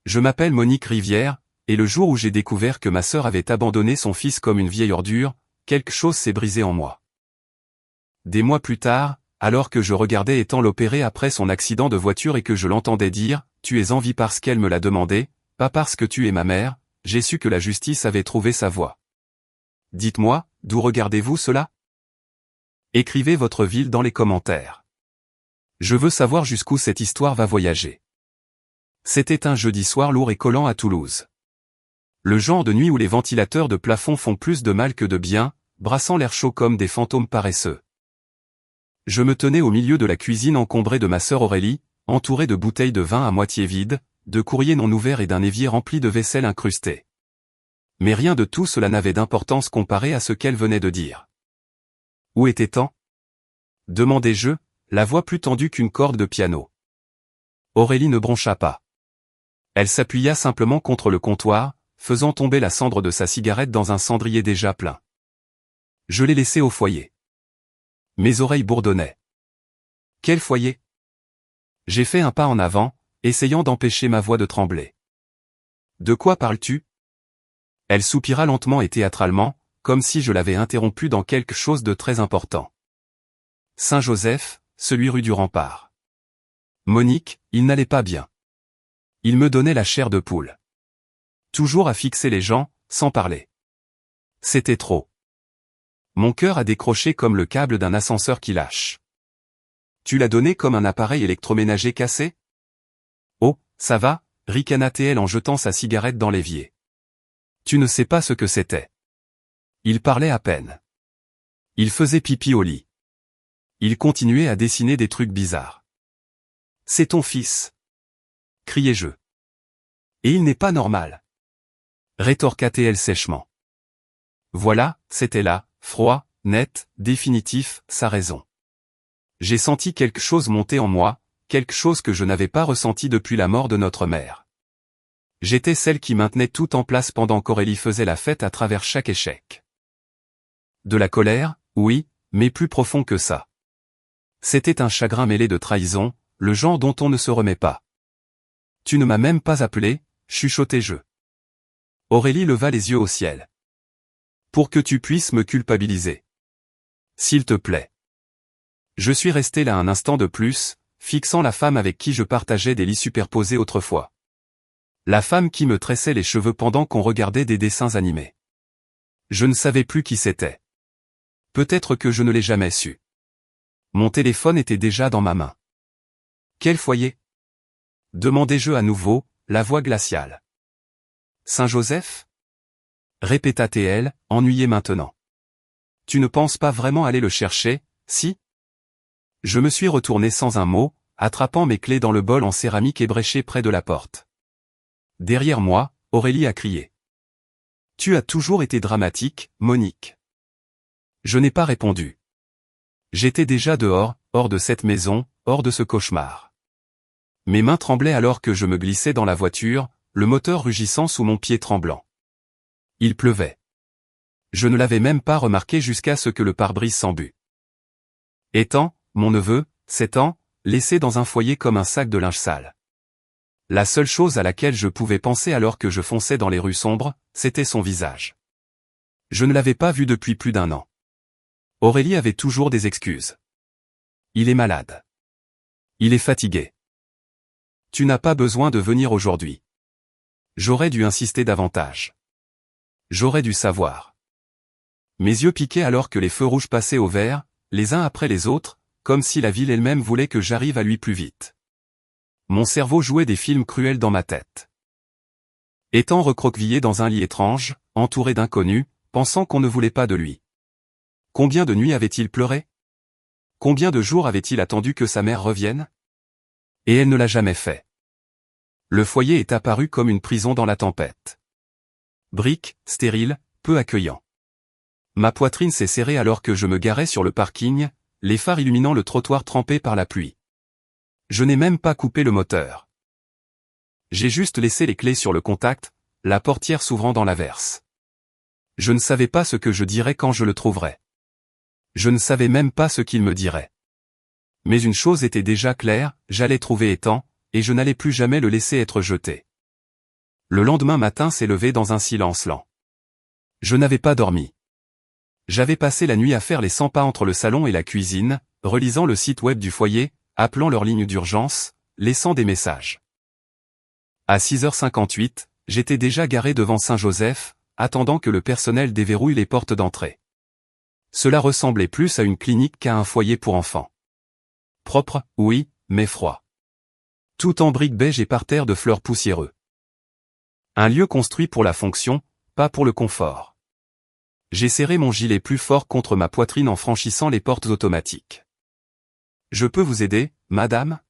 Je m'appelle Monique Rivière, et le jour où j'ai découvert que ma sœur avait abandonné son fils comme une vieille ordure, quelque chose s'est brisé en moi. Des mois plus tard, alors que je regardais Ethan l'opérer après son accident de voiture et que je l'entendais dire « Tu es en vie parce qu'elle me l'a demandé, pas parce que tu es ma mère », j'ai su que la justice avait trouvé sa voie. Dites-moi, d'où regardez-vous cela? Écrivez votre ville dans les commentaires. Je veux savoir jusqu'où cette histoire va voyager. C'était un jeudi soir lourd et collant à Toulouse. Le genre de nuit où les ventilateurs de plafond font plus de mal que de bien, brassant l'air chaud comme des fantômes paresseux. Je me tenais au milieu de la cuisine encombrée de ma sœur Aurélie, entourée de bouteilles de vin à moitié vides, de courriers non ouverts et d'un évier rempli de vaisselle incrustée. Mais rien de tout cela n'avait d'importance comparé à ce qu'elle venait de dire. Où était Ethan? Demandai-je, la voix plus tendue qu'une corde de piano. Aurélie ne broncha pas. Elle s'appuya simplement contre le comptoir, faisant tomber la cendre de sa cigarette dans un cendrier déjà plein. Je l'ai laissée au foyer. Mes oreilles bourdonnaient. Quel foyer? J'ai fait un pas en avant, essayant d'empêcher ma voix de trembler. De quoi parles-tu? Elle soupira lentement et théâtralement, comme si je l'avais interrompue dans quelque chose de très important. Saint-Joseph, celui rue du Rempart. Monique, il n'allait pas bien. Il me donnait la chair de poule. Toujours à fixer les gens, sans parler. C'était trop. Mon cœur a décroché comme le câble d'un ascenseur qui lâche. Tu l'as donné comme un appareil électroménager cassé? Oh, ça va, ricana-t-elle en jetant sa cigarette dans l'évier. Tu ne sais pas ce que c'était. Il parlait à peine. Il faisait pipi au lit. Il continuait à dessiner des trucs bizarres. C'est ton fils, criai-je. Et il n'est pas normal, rétorqua-t-elle sèchement. Voilà, c'était là, froid, net, définitif, sa raison. J'ai senti quelque chose monter en moi, quelque chose que je n'avais pas ressenti depuis la mort de notre mère. J'étais celle qui maintenait tout en place pendant qu'Aurélie faisait la fête à travers chaque échec. De la colère, oui, mais plus profond que ça. C'était un chagrin mêlé de trahison, le genre dont on ne se remet pas. Tu ne m'as même pas appelé, chuchotai-je. Aurélie leva les yeux au ciel. Pour que tu puisses me culpabiliser. S'il te plaît. Je suis resté là un instant de plus, fixant la femme avec qui je partageais des lits superposés autrefois. La femme qui me tressait les cheveux pendant qu'on regardait des dessins animés. Je ne savais plus qui c'était. Peut-être que je ne l'ai jamais su. Mon téléphone était déjà dans ma main. Quel foyer? Demandai-je à nouveau, la voix glaciale. Saint-Joseph? Répéta-t-elle, ennuyée maintenant. Tu ne penses pas vraiment aller le chercher, si? Je me suis retourné sans un mot, attrapant mes clés dans le bol en céramique ébréché près de la porte. Derrière moi, Aurélie a crié. Tu as toujours été dramatique, Monique. Je n'ai pas répondu. J'étais déjà dehors, hors de cette maison, hors de ce cauchemar. Mes mains tremblaient alors que je me glissais dans la voiture, le moteur rugissant sous mon pied tremblant. Il pleuvait. Je ne l'avais même pas remarqué jusqu'à ce que le pare-brise s'embue. Ethan, mon neveu, 7 ans, laissé dans un foyer comme un sac de linge sale. La seule chose à laquelle je pouvais penser alors que je fonçais dans les rues sombres, c'était son visage. Je ne l'avais pas vu depuis plus d'1 an. Aurélie avait toujours des excuses. Il est malade. Il est fatigué. Tu n'as pas besoin de venir aujourd'hui. J'aurais dû insister davantage. J'aurais dû savoir. Mes yeux piquaient alors que les feux rouges passaient au vert, les uns après les autres, comme si la ville elle-même voulait que j'arrive à lui plus vite. Mon cerveau jouait des films cruels dans ma tête. Étant recroquevillé dans un lit étrange, entouré d'inconnus, pensant qu'on ne voulait pas de lui. Combien de nuits avait-il pleuré? Combien de jours avait-il attendu que sa mère revienne? Et elle ne l'a jamais fait. Le foyer est apparu comme une prison dans la tempête. Brique, stérile, peu accueillant. Ma poitrine s'est serrée alors que je me garais sur le parking, les phares illuminant le trottoir trempé par la pluie. Je n'ai même pas coupé le moteur. J'ai juste laissé les clés sur le contact, la portière s'ouvrant dans l'averse. Je ne savais pas ce que je dirais quand je le trouverais. Je ne savais même pas ce qu'il me dirait. Mais une chose était déjà claire, j'allais trouver Ethan, et je n'allais plus jamais le laisser être jeté. Le lendemain matin s'est levé dans un silence lent. Je n'avais pas dormi. J'avais passé la nuit à faire les 100 pas entre le salon et la cuisine, relisant le site web du foyer, appelant leur ligne d'urgence, laissant des messages. À 6h58, j'étais déjà garé devant Saint-Joseph, attendant que le personnel déverrouille les portes d'entrée. Cela ressemblait plus à une clinique qu'à un foyer pour enfants. Propre, oui, mais froid. Tout en briques beige et par terre de fleurs poussiéreux. Un lieu construit pour la fonction, pas pour le confort. J'ai serré mon gilet plus fort contre ma poitrine en franchissant les portes automatiques. « Je peux vous aider, madame ?»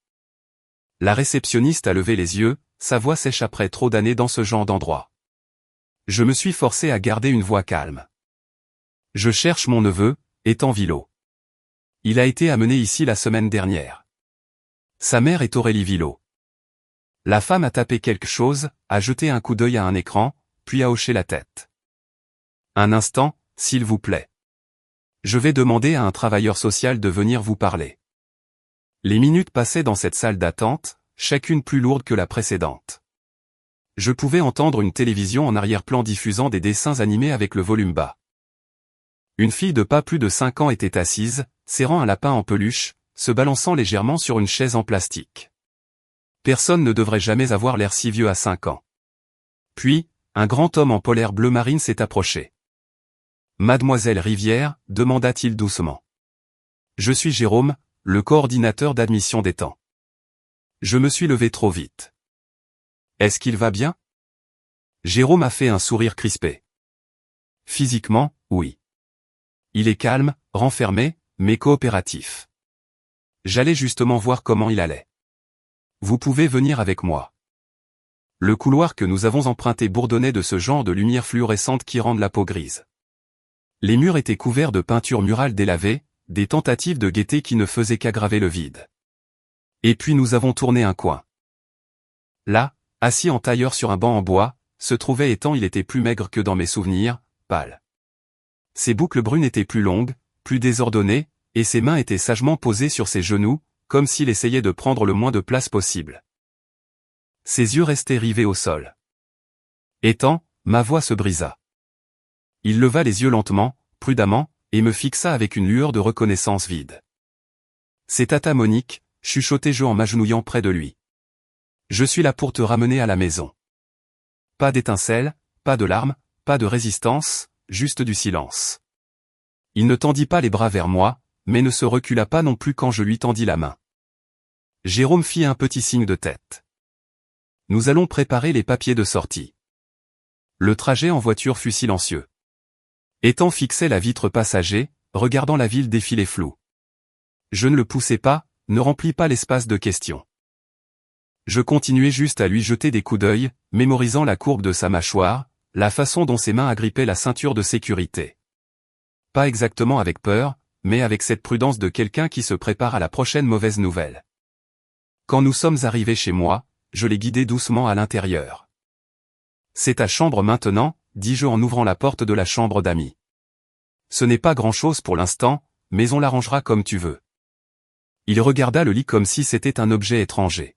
La réceptionniste a levé les yeux, sa voix sèche après trop d'années dans ce genre d'endroit. Je me suis forcé à garder une voix calme. « Je cherche mon neveu, Ethan Villot. Il a été amené ici la semaine dernière. Sa mère est Aurélie Villot. » La femme a tapé quelque chose, a jeté un coup d'œil à un écran, puis a hoché la tête. Un instant, s'il vous plaît. Je vais demander à un travailleur social de venir vous parler. Les minutes passaient dans cette salle d'attente, chacune plus lourde que la précédente. Je pouvais entendre une télévision en arrière-plan diffusant des dessins animés avec le volume bas. Une fille de pas plus de 5 ans était assise, serrant un lapin en peluche, se balançant légèrement sur une chaise en plastique. Personne ne devrait jamais avoir l'air si vieux à 5 ans. Puis, un grand homme en polaire bleu marine s'est approché. « Mademoiselle Rivière » demanda-t-il doucement. « Je suis Jérôme, le coordinateur d'admission d'Ethan. Je me suis levé trop vite. Est-ce qu'il va bien ?» Jérôme a fait un sourire crispé. Physiquement, oui. Il est calme, renfermé, mais coopératif. J'allais justement voir comment il allait. Vous pouvez venir avec moi. Le couloir que nous avons emprunté bourdonnait de ce genre de lumière fluorescente qui rend la peau grise. Les murs étaient couverts de peintures murales délavées, des tentatives de gaieté qui ne faisaient qu'aggraver le vide. Et puis nous avons tourné un coin. Là, assis en tailleur sur un banc en bois, se trouvait Ethan. Il était plus maigre que dans mes souvenirs, pâle. Ses boucles brunes étaient plus longues, plus désordonnées, et ses mains étaient sagement posées sur ses genoux, comme s'il essayait de prendre le moins de place possible. Ses yeux restaient rivés au sol. Ethan, ma voix se brisa. Il leva les yeux lentement, prudemment, et me fixa avec une lueur de reconnaissance vide. C'est Tata Monique, chuchotai-je en m'agenouillant près de lui. Je suis là pour te ramener à la maison. Pas d'étincelles, pas de larmes, pas de résistance, juste du silence. Il ne tendit pas les bras vers moi, mais ne se recula pas non plus quand je lui tendis la main. Jérôme fit un petit signe de tête. Nous allons préparer les papiers de sortie. Le trajet en voiture fut silencieux. Ethan fixait la vitre passager, regardant la ville défiler floue. Je ne le poussai pas, ne remplis pas l'espace de questions. Je continuais juste à lui jeter des coups d'œil, mémorisant la courbe de sa mâchoire, la façon dont ses mains agrippaient la ceinture de sécurité. Pas exactement avec peur, mais avec cette prudence de quelqu'un qui se prépare à la prochaine mauvaise nouvelle. Quand nous sommes arrivés chez moi, je l'ai guidé doucement à l'intérieur. C'est ta chambre maintenant, dis-je en ouvrant la porte de la chambre d'amis. Ce n'est pas grand-chose pour l'instant, mais on l'arrangera comme tu veux. Il regarda le lit comme si c'était un objet étranger.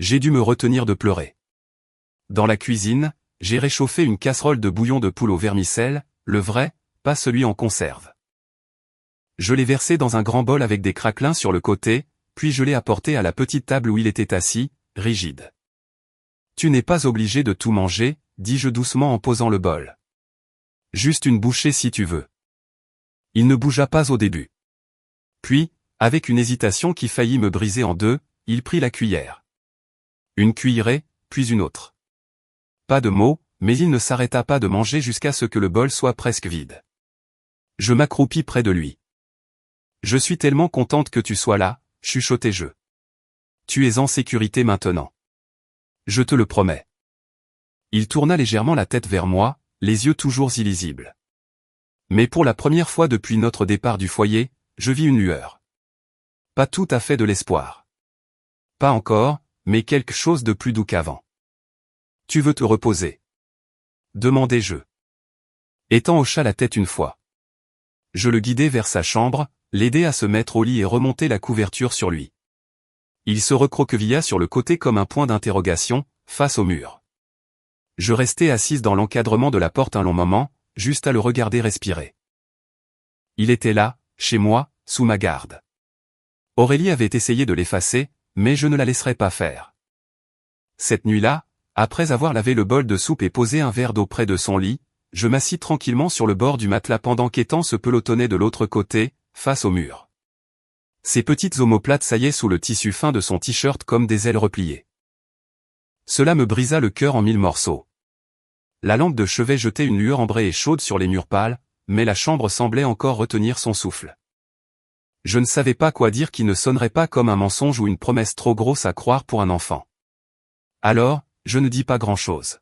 J'ai dû me retenir de pleurer. Dans la cuisine, j'ai réchauffé une casserole de bouillon de poule au vermicelle, le vrai, pas celui en conserve. Je l'ai versé dans un grand bol avec des craquelins sur le côté, puis je l'ai apporté à la petite table où il était assis, rigide. Tu n'es pas obligé de tout manger, dis-je doucement en posant le bol. Juste une bouchée si tu veux. Il ne bougea pas au début. Puis, avec une hésitation qui faillit me briser en deux, il prit la cuillère. Une cuillerée, puis une autre. Pas de mots, mais il ne s'arrêta pas de manger jusqu'à ce que le bol soit presque vide. Je m'accroupis près de lui. Je suis tellement contente que tu sois là, chuchotai-je. Tu es en sécurité maintenant. Je te le promets. Il tourna légèrement la tête vers moi, les yeux toujours illisibles. Mais pour la première fois depuis notre départ du foyer, je vis une lueur. Pas tout à fait de l'espoir. Pas encore, mais quelque chose de plus doux qu'avant. Tu veux te reposer? Demandai-je. Ethan hocha la tête une fois. Je le guidai vers sa chambre, l'aidai à se mettre au lit et remontai la couverture sur lui. Il se recroquevilla sur le côté comme un point d'interrogation, face au mur. Je restais assise dans l'encadrement de la porte un long moment, juste à le regarder respirer. Il était là, chez moi, sous ma garde. Aurélie avait essayé de l'effacer, mais je ne la laisserais pas faire. Cette nuit-là, après avoir lavé le bol de soupe et posé un verre d'eau près de son lit, je m'assis tranquillement sur le bord du matelas pendant qu'Étang se pelotonnait de l'autre côté, face au mur. Ses petites omoplates saillaient sous le tissu fin de son t-shirt comme des ailes repliées. Cela me brisa le cœur en 1000 morceaux. La lampe de chevet jetait une lueur ambrée et chaude sur les murs pâles, mais la chambre semblait encore retenir son souffle. Je ne savais pas quoi dire qui ne sonnerait pas comme un mensonge ou une promesse trop grosse à croire pour un enfant. Alors, je ne dis pas grand-chose.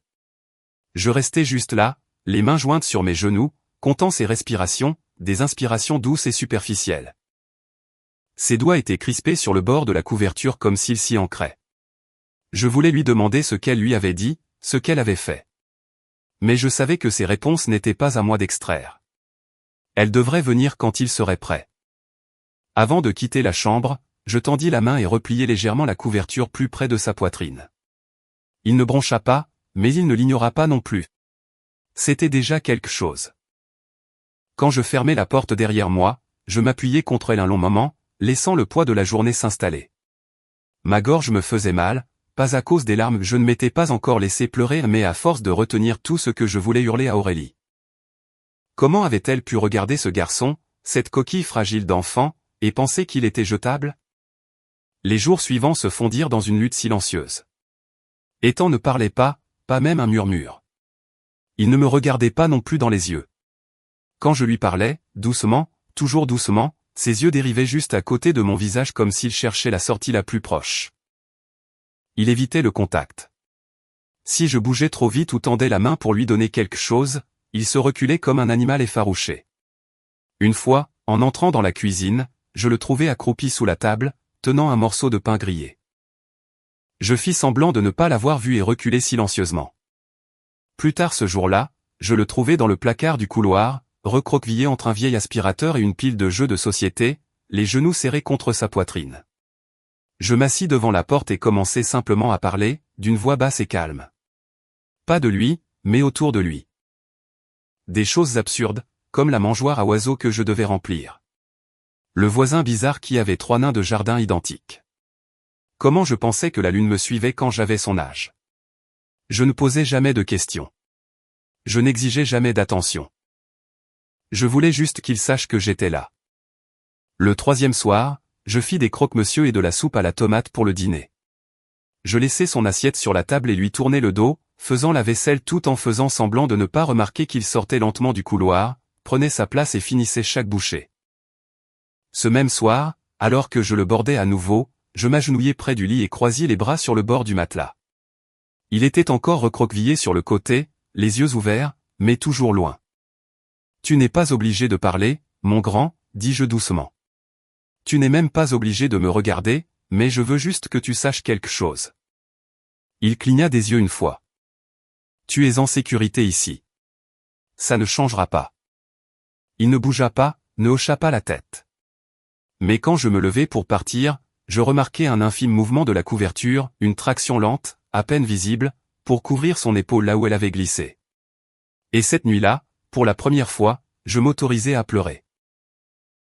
Je restais juste là, les mains jointes sur mes genoux, comptant ses respirations, des inspirations douces et superficielles. Ses doigts étaient crispés sur le bord de la couverture comme s'ils s'y ancraient. Je voulais lui demander ce qu'elle lui avait dit, ce qu'elle avait fait. Mais je savais que ses réponses n'étaient pas à moi d'extraire. Elle devrait venir quand il serait prêt. Avant de quitter la chambre, je tendis la main et repliai légèrement la couverture plus près de sa poitrine. Il ne broncha pas, mais il ne l'ignora pas non plus. C'était déjà quelque chose. Quand je fermai la porte derrière moi, je m'appuyai contre elle un long moment, laissant le poids de la journée s'installer. Ma gorge me faisait mal, pas à cause des larmes, je ne m'étais pas encore laissé pleurer, mais à force de retenir tout ce que je voulais hurler à Aurélie. Comment avait-elle pu regarder ce garçon, cette coquille fragile d'enfant, et penser qu'il était jetable? Les jours suivants se fondirent dans une lutte silencieuse. Étang ne parlait pas, pas même un murmure. Il ne me regardait pas non plus dans les yeux. Quand je lui parlais, doucement, toujours doucement, ses yeux dérivaient juste à côté de mon visage comme s'il cherchait la sortie la plus proche. Il évitait le contact. Si je bougeais trop vite ou tendais la main pour lui donner quelque chose, il se reculait comme un animal effarouché. Une fois, en entrant dans la cuisine, je le trouvai accroupi sous la table, tenant un morceau de pain grillé. Je fis semblant de ne pas l'avoir vu et reculai silencieusement. Plus tard ce jour-là, je le trouvai dans le placard du couloir, recroquevillé entre un vieil aspirateur et une pile de jeux de société, les genoux serrés contre sa poitrine. Je m'assis devant la porte et commençai simplement à parler, d'une voix basse et calme. Pas de lui, mais autour de lui. Des choses absurdes, comme la mangeoire à oiseaux que je devais remplir. Le voisin bizarre qui avait 3 nains de jardin identiques. Comment je pensais que la lune me suivait quand j'avais son âge. Je ne posais jamais de questions. Je n'exigeais jamais d'attention. Je voulais juste qu'il sache que j'étais là. Le 3e soir, je fis des croque-monsieur et de la soupe à la tomate pour le dîner. Je laissai son assiette sur la table et lui tournai le dos, faisant la vaisselle tout en faisant semblant de ne pas remarquer qu'il sortait lentement du couloir, prenait sa place et finissait chaque bouchée. Ce même soir, alors que je le bordais à nouveau, je m'agenouillai près du lit et croisai les bras sur le bord du matelas. Il était encore recroquevillé sur le côté, les yeux ouverts, mais toujours loin. « Tu n'es pas obligé de parler, mon grand, dis-je doucement. Tu n'es même pas obligé de me regarder, mais je veux juste que tu saches quelque chose. » Il cligna des yeux une fois. « Tu es en sécurité ici. Ça ne changera pas. » Il ne bougea pas, ne hocha pas la tête. Mais quand je me levai pour partir, je remarquai un infime mouvement de la couverture, une traction lente, à peine visible, pour couvrir son épaule là où elle avait glissé. Et cette nuit-là, pour la première fois, je m'autorisai à pleurer.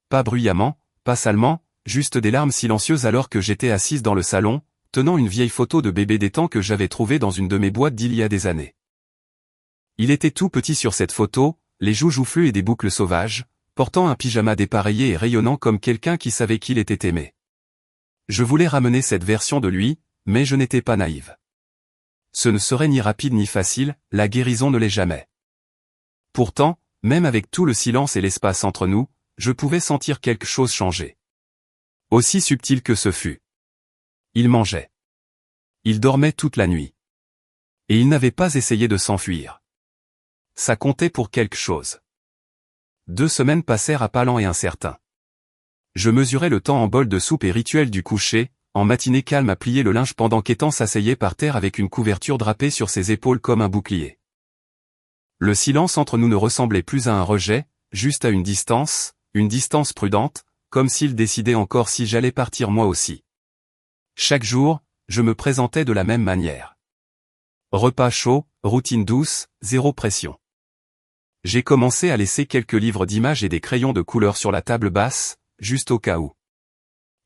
Pas bruyamment, pas salement, juste des larmes silencieuses alors que j'étais assise dans le salon, tenant une vieille photo de bébé d'Étang que j'avais trouvée dans une de mes boîtes d'il y a des années. Il était tout petit sur cette photo, les joues joufflues et des boucles sauvages, portant un pyjama dépareillé et rayonnant comme quelqu'un qui savait qu'il était aimé. Je voulais ramener cette version de lui, mais je n'étais pas naïve. Ce ne serait ni rapide ni facile, la guérison ne l'est jamais. Pourtant, même avec tout le silence et l'espace entre nous, je pouvais sentir quelque chose changer. Aussi subtil que ce fût. Il mangeait. Il dormait toute la nuit. Et il n'avait pas essayé de s'enfuir. Ça comptait pour quelque chose. 2 semaines passèrent à pas lents et incertains. Je mesurais le temps en bol de soupe et rituel du coucher, en matinée calme à plier le linge pendant qu'Étang s'asseyait par terre avec une couverture drapée sur ses épaules comme un bouclier. Le silence entre nous ne ressemblait plus à un rejet, juste à une distance prudente, comme s'il décidait encore si j'allais partir moi aussi. Chaque jour, je me présentais de la même manière. Repas chaud, routine douce, zéro pression. J'ai commencé à laisser quelques livres d'images et des crayons de couleur sur la table basse, juste au cas où.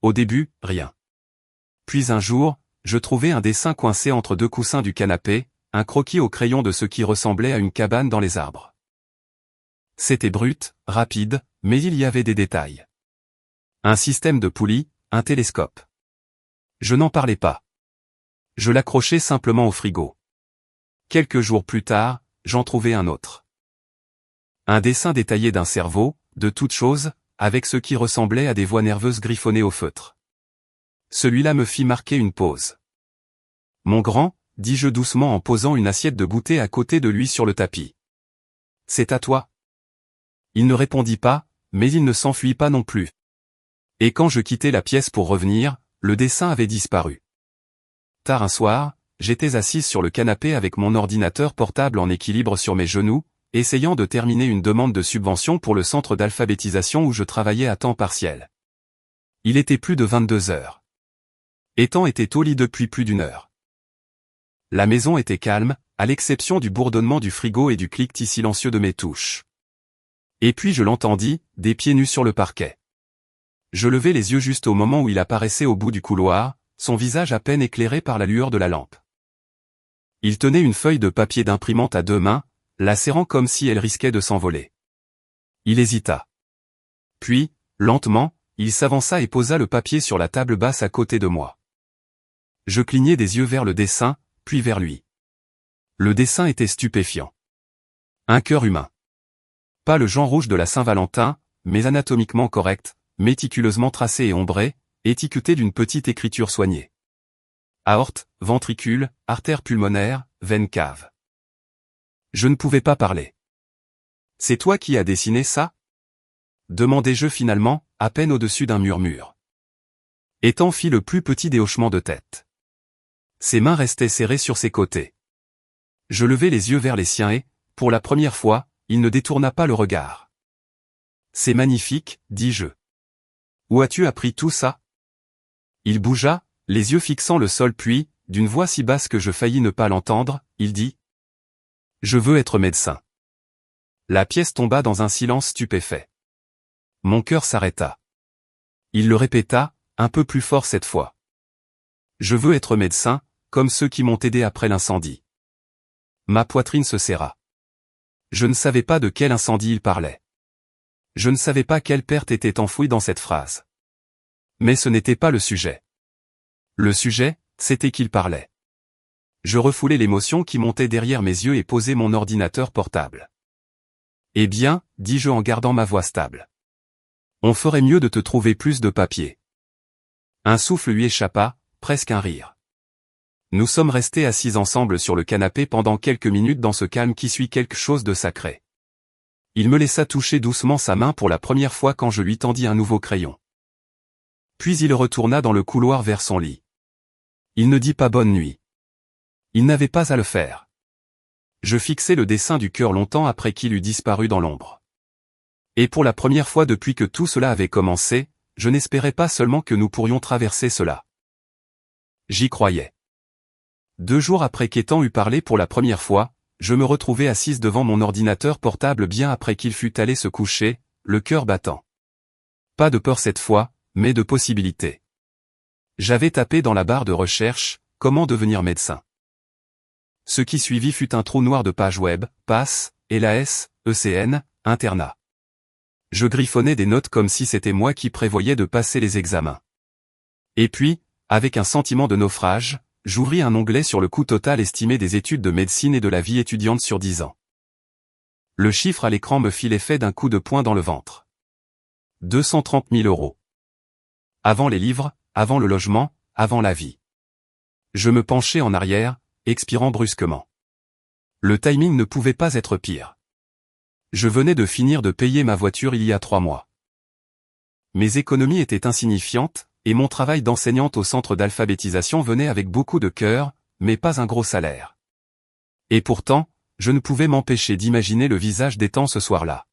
Au début, rien. Puis un jour, je trouvai un dessin coincé entre deux coussins du canapé, un croquis au crayon de ce qui ressemblait à une cabane dans les arbres. C'était brut, rapide, mais il y avait des détails. Un système de poulies, un télescope. Je n'en parlais pas. Je l'accrochai simplement au frigo. Quelques jours plus tard, j'en trouvai un autre. Un dessin détaillé d'un cerveau, de toute chose, avec ce qui ressemblait à des voies nerveuses griffonnées au feutre. Celui-là me fit marquer une pause. Mon grand, dis-je doucement en posant une assiette de goûter à côté de lui sur le tapis. C'est à toi. Il ne répondit pas, mais il ne s'enfuit pas non plus. Et quand je quittai la pièce pour revenir, le dessin avait disparu. Tard un soir, j'étais assise sur le canapé avec mon ordinateur portable en équilibre sur mes genoux, essayant de terminer une demande de subvention pour le centre d'alphabétisation où je travaillais à temps partiel. Il était plus de 22 heures. Ethan était au lit depuis plus d'une heure. La maison était calme, à l'exception du bourdonnement du frigo et du cliquetis silencieux de mes touches. Et puis je l'entendis, des pieds nus sur le parquet. Je levai les yeux juste au moment où il apparaissait au bout du couloir, son visage à peine éclairé par la lueur de la lampe. Il tenait une feuille de papier d'imprimante à deux mains, la serrant comme si elle risquait de s'envoler. Il hésita. Puis, lentement, il s'avança et posa le papier sur la table basse à côté de moi. Je clignai des yeux vers le dessin, puis vers lui. Le dessin était stupéfiant. Un cœur humain. Pas le Jean rouge de la Saint-Valentin, mais anatomiquement correct, méticuleusement tracé et ombré, étiqueté d'une petite écriture soignée. Aorte, ventricule, artère pulmonaire, veine cave. Je ne pouvais pas parler. C'est toi qui as dessiné ça ? Demandai-je finalement, à peine au-dessus d'un murmure. Ethan fit le plus petit des hochements de tête. Ses mains restaient serrées sur ses côtés. Je levai les yeux vers les siens et, pour la première fois, il ne détourna pas le regard. C'est magnifique, dis-je. Où as-tu appris tout ça ? Il bougea, les yeux fixant le sol puis, d'une voix si basse que je faillis ne pas l'entendre, il dit : Je veux être médecin. La pièce tomba dans un silence stupéfait. Mon cœur s'arrêta. Il le répéta, un peu plus fort cette fois. Je veux être médecin, comme ceux qui m'ont aidé après l'incendie. Ma poitrine se serra. Je ne savais pas de quel incendie il parlait. Je ne savais pas quelle perte était enfouie dans cette phrase. Mais ce n'était pas le sujet. Le sujet, c'était qu'il parlait. Je refoulai l'émotion qui montait derrière mes yeux et posai mon ordinateur portable. Eh bien, dis-je en gardant ma voix stable. On ferait mieux de te trouver plus de papier. Un souffle lui échappa, presque un rire. Nous sommes restés assis ensemble sur le canapé pendant quelques minutes dans ce calme qui suit quelque chose de sacré. Il me laissa toucher doucement sa main pour la première fois quand je lui tendis un nouveau crayon. Puis il retourna dans le couloir vers son lit. Il ne dit pas bonne nuit. Il n'avait pas à le faire. Je fixai le dessin du cœur longtemps après qu'il eut disparu dans l'ombre. Et pour la première fois depuis que tout cela avait commencé, je n'espérais pas seulement que nous pourrions traverser cela. J'y croyais. 2 jours après qu'Ethan eut parlé pour la première fois, je me retrouvai assise devant mon ordinateur portable bien après qu'il fût allé se coucher, le cœur battant. Pas de peur cette fois, mais de possibilités. J'avais tapé dans la barre de recherche « Comment devenir médecin ». Ce qui suivit fut un trou noir de pages web, PASS, LAS, ECN, internat. Je griffonnais des notes comme si c'était moi qui prévoyais de passer les examens. Et puis, avec un sentiment de naufrage, j'ouvris un onglet sur le coût total estimé des études de médecine et de la vie étudiante sur 10 ans. Le chiffre à l'écran me fit l'effet d'un coup de poing dans le ventre. 230 000 €. Avant les livres, avant le logement, avant la vie. Je me penchai en arrière, expirant brusquement. Le timing ne pouvait pas être pire. Je venais de finir de payer ma voiture il y a 3 mois. Mes économies étaient insignifiantes, et mon travail d'enseignante au centre d'alphabétisation venait avec beaucoup de cœur, mais pas un gros salaire. Et pourtant, je ne pouvais m'empêcher d'imaginer le visage d'Ethan ce soir-là.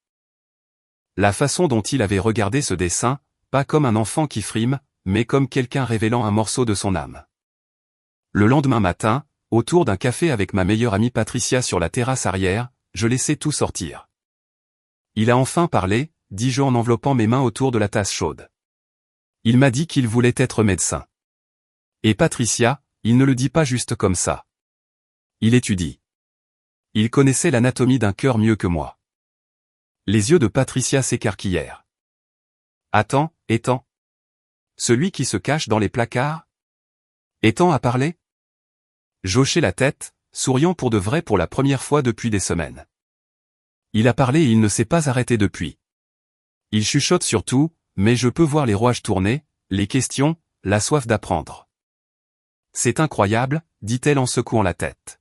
La façon dont il avait regardé ce dessin, pas comme un enfant qui frime, mais comme quelqu'un révélant un morceau de son âme. Le lendemain matin, autour d'un café avec ma meilleure amie Patricia sur la terrasse arrière, je laissais tout sortir. Il a enfin parlé, dis-je en enveloppant mes mains autour de la tasse chaude. Il m'a dit qu'il voulait être médecin. Et Patricia, il ne le dit pas juste comme ça. Il étudie. Il connaissait l'anatomie d'un cœur mieux que moi. Les yeux de Patricia s'écarquillèrent. Attends, Ethan. Celui qui se cache dans les placards? Ethan a parlé? J'hochai la tête, souriant pour de vrai pour la première fois depuis des semaines. Il a parlé et il ne s'est pas arrêté depuis. Il chuchote surtout, mais je peux voir les rouages tourner, les questions, la soif d'apprendre. C'est incroyable, dit-elle en secouant la tête.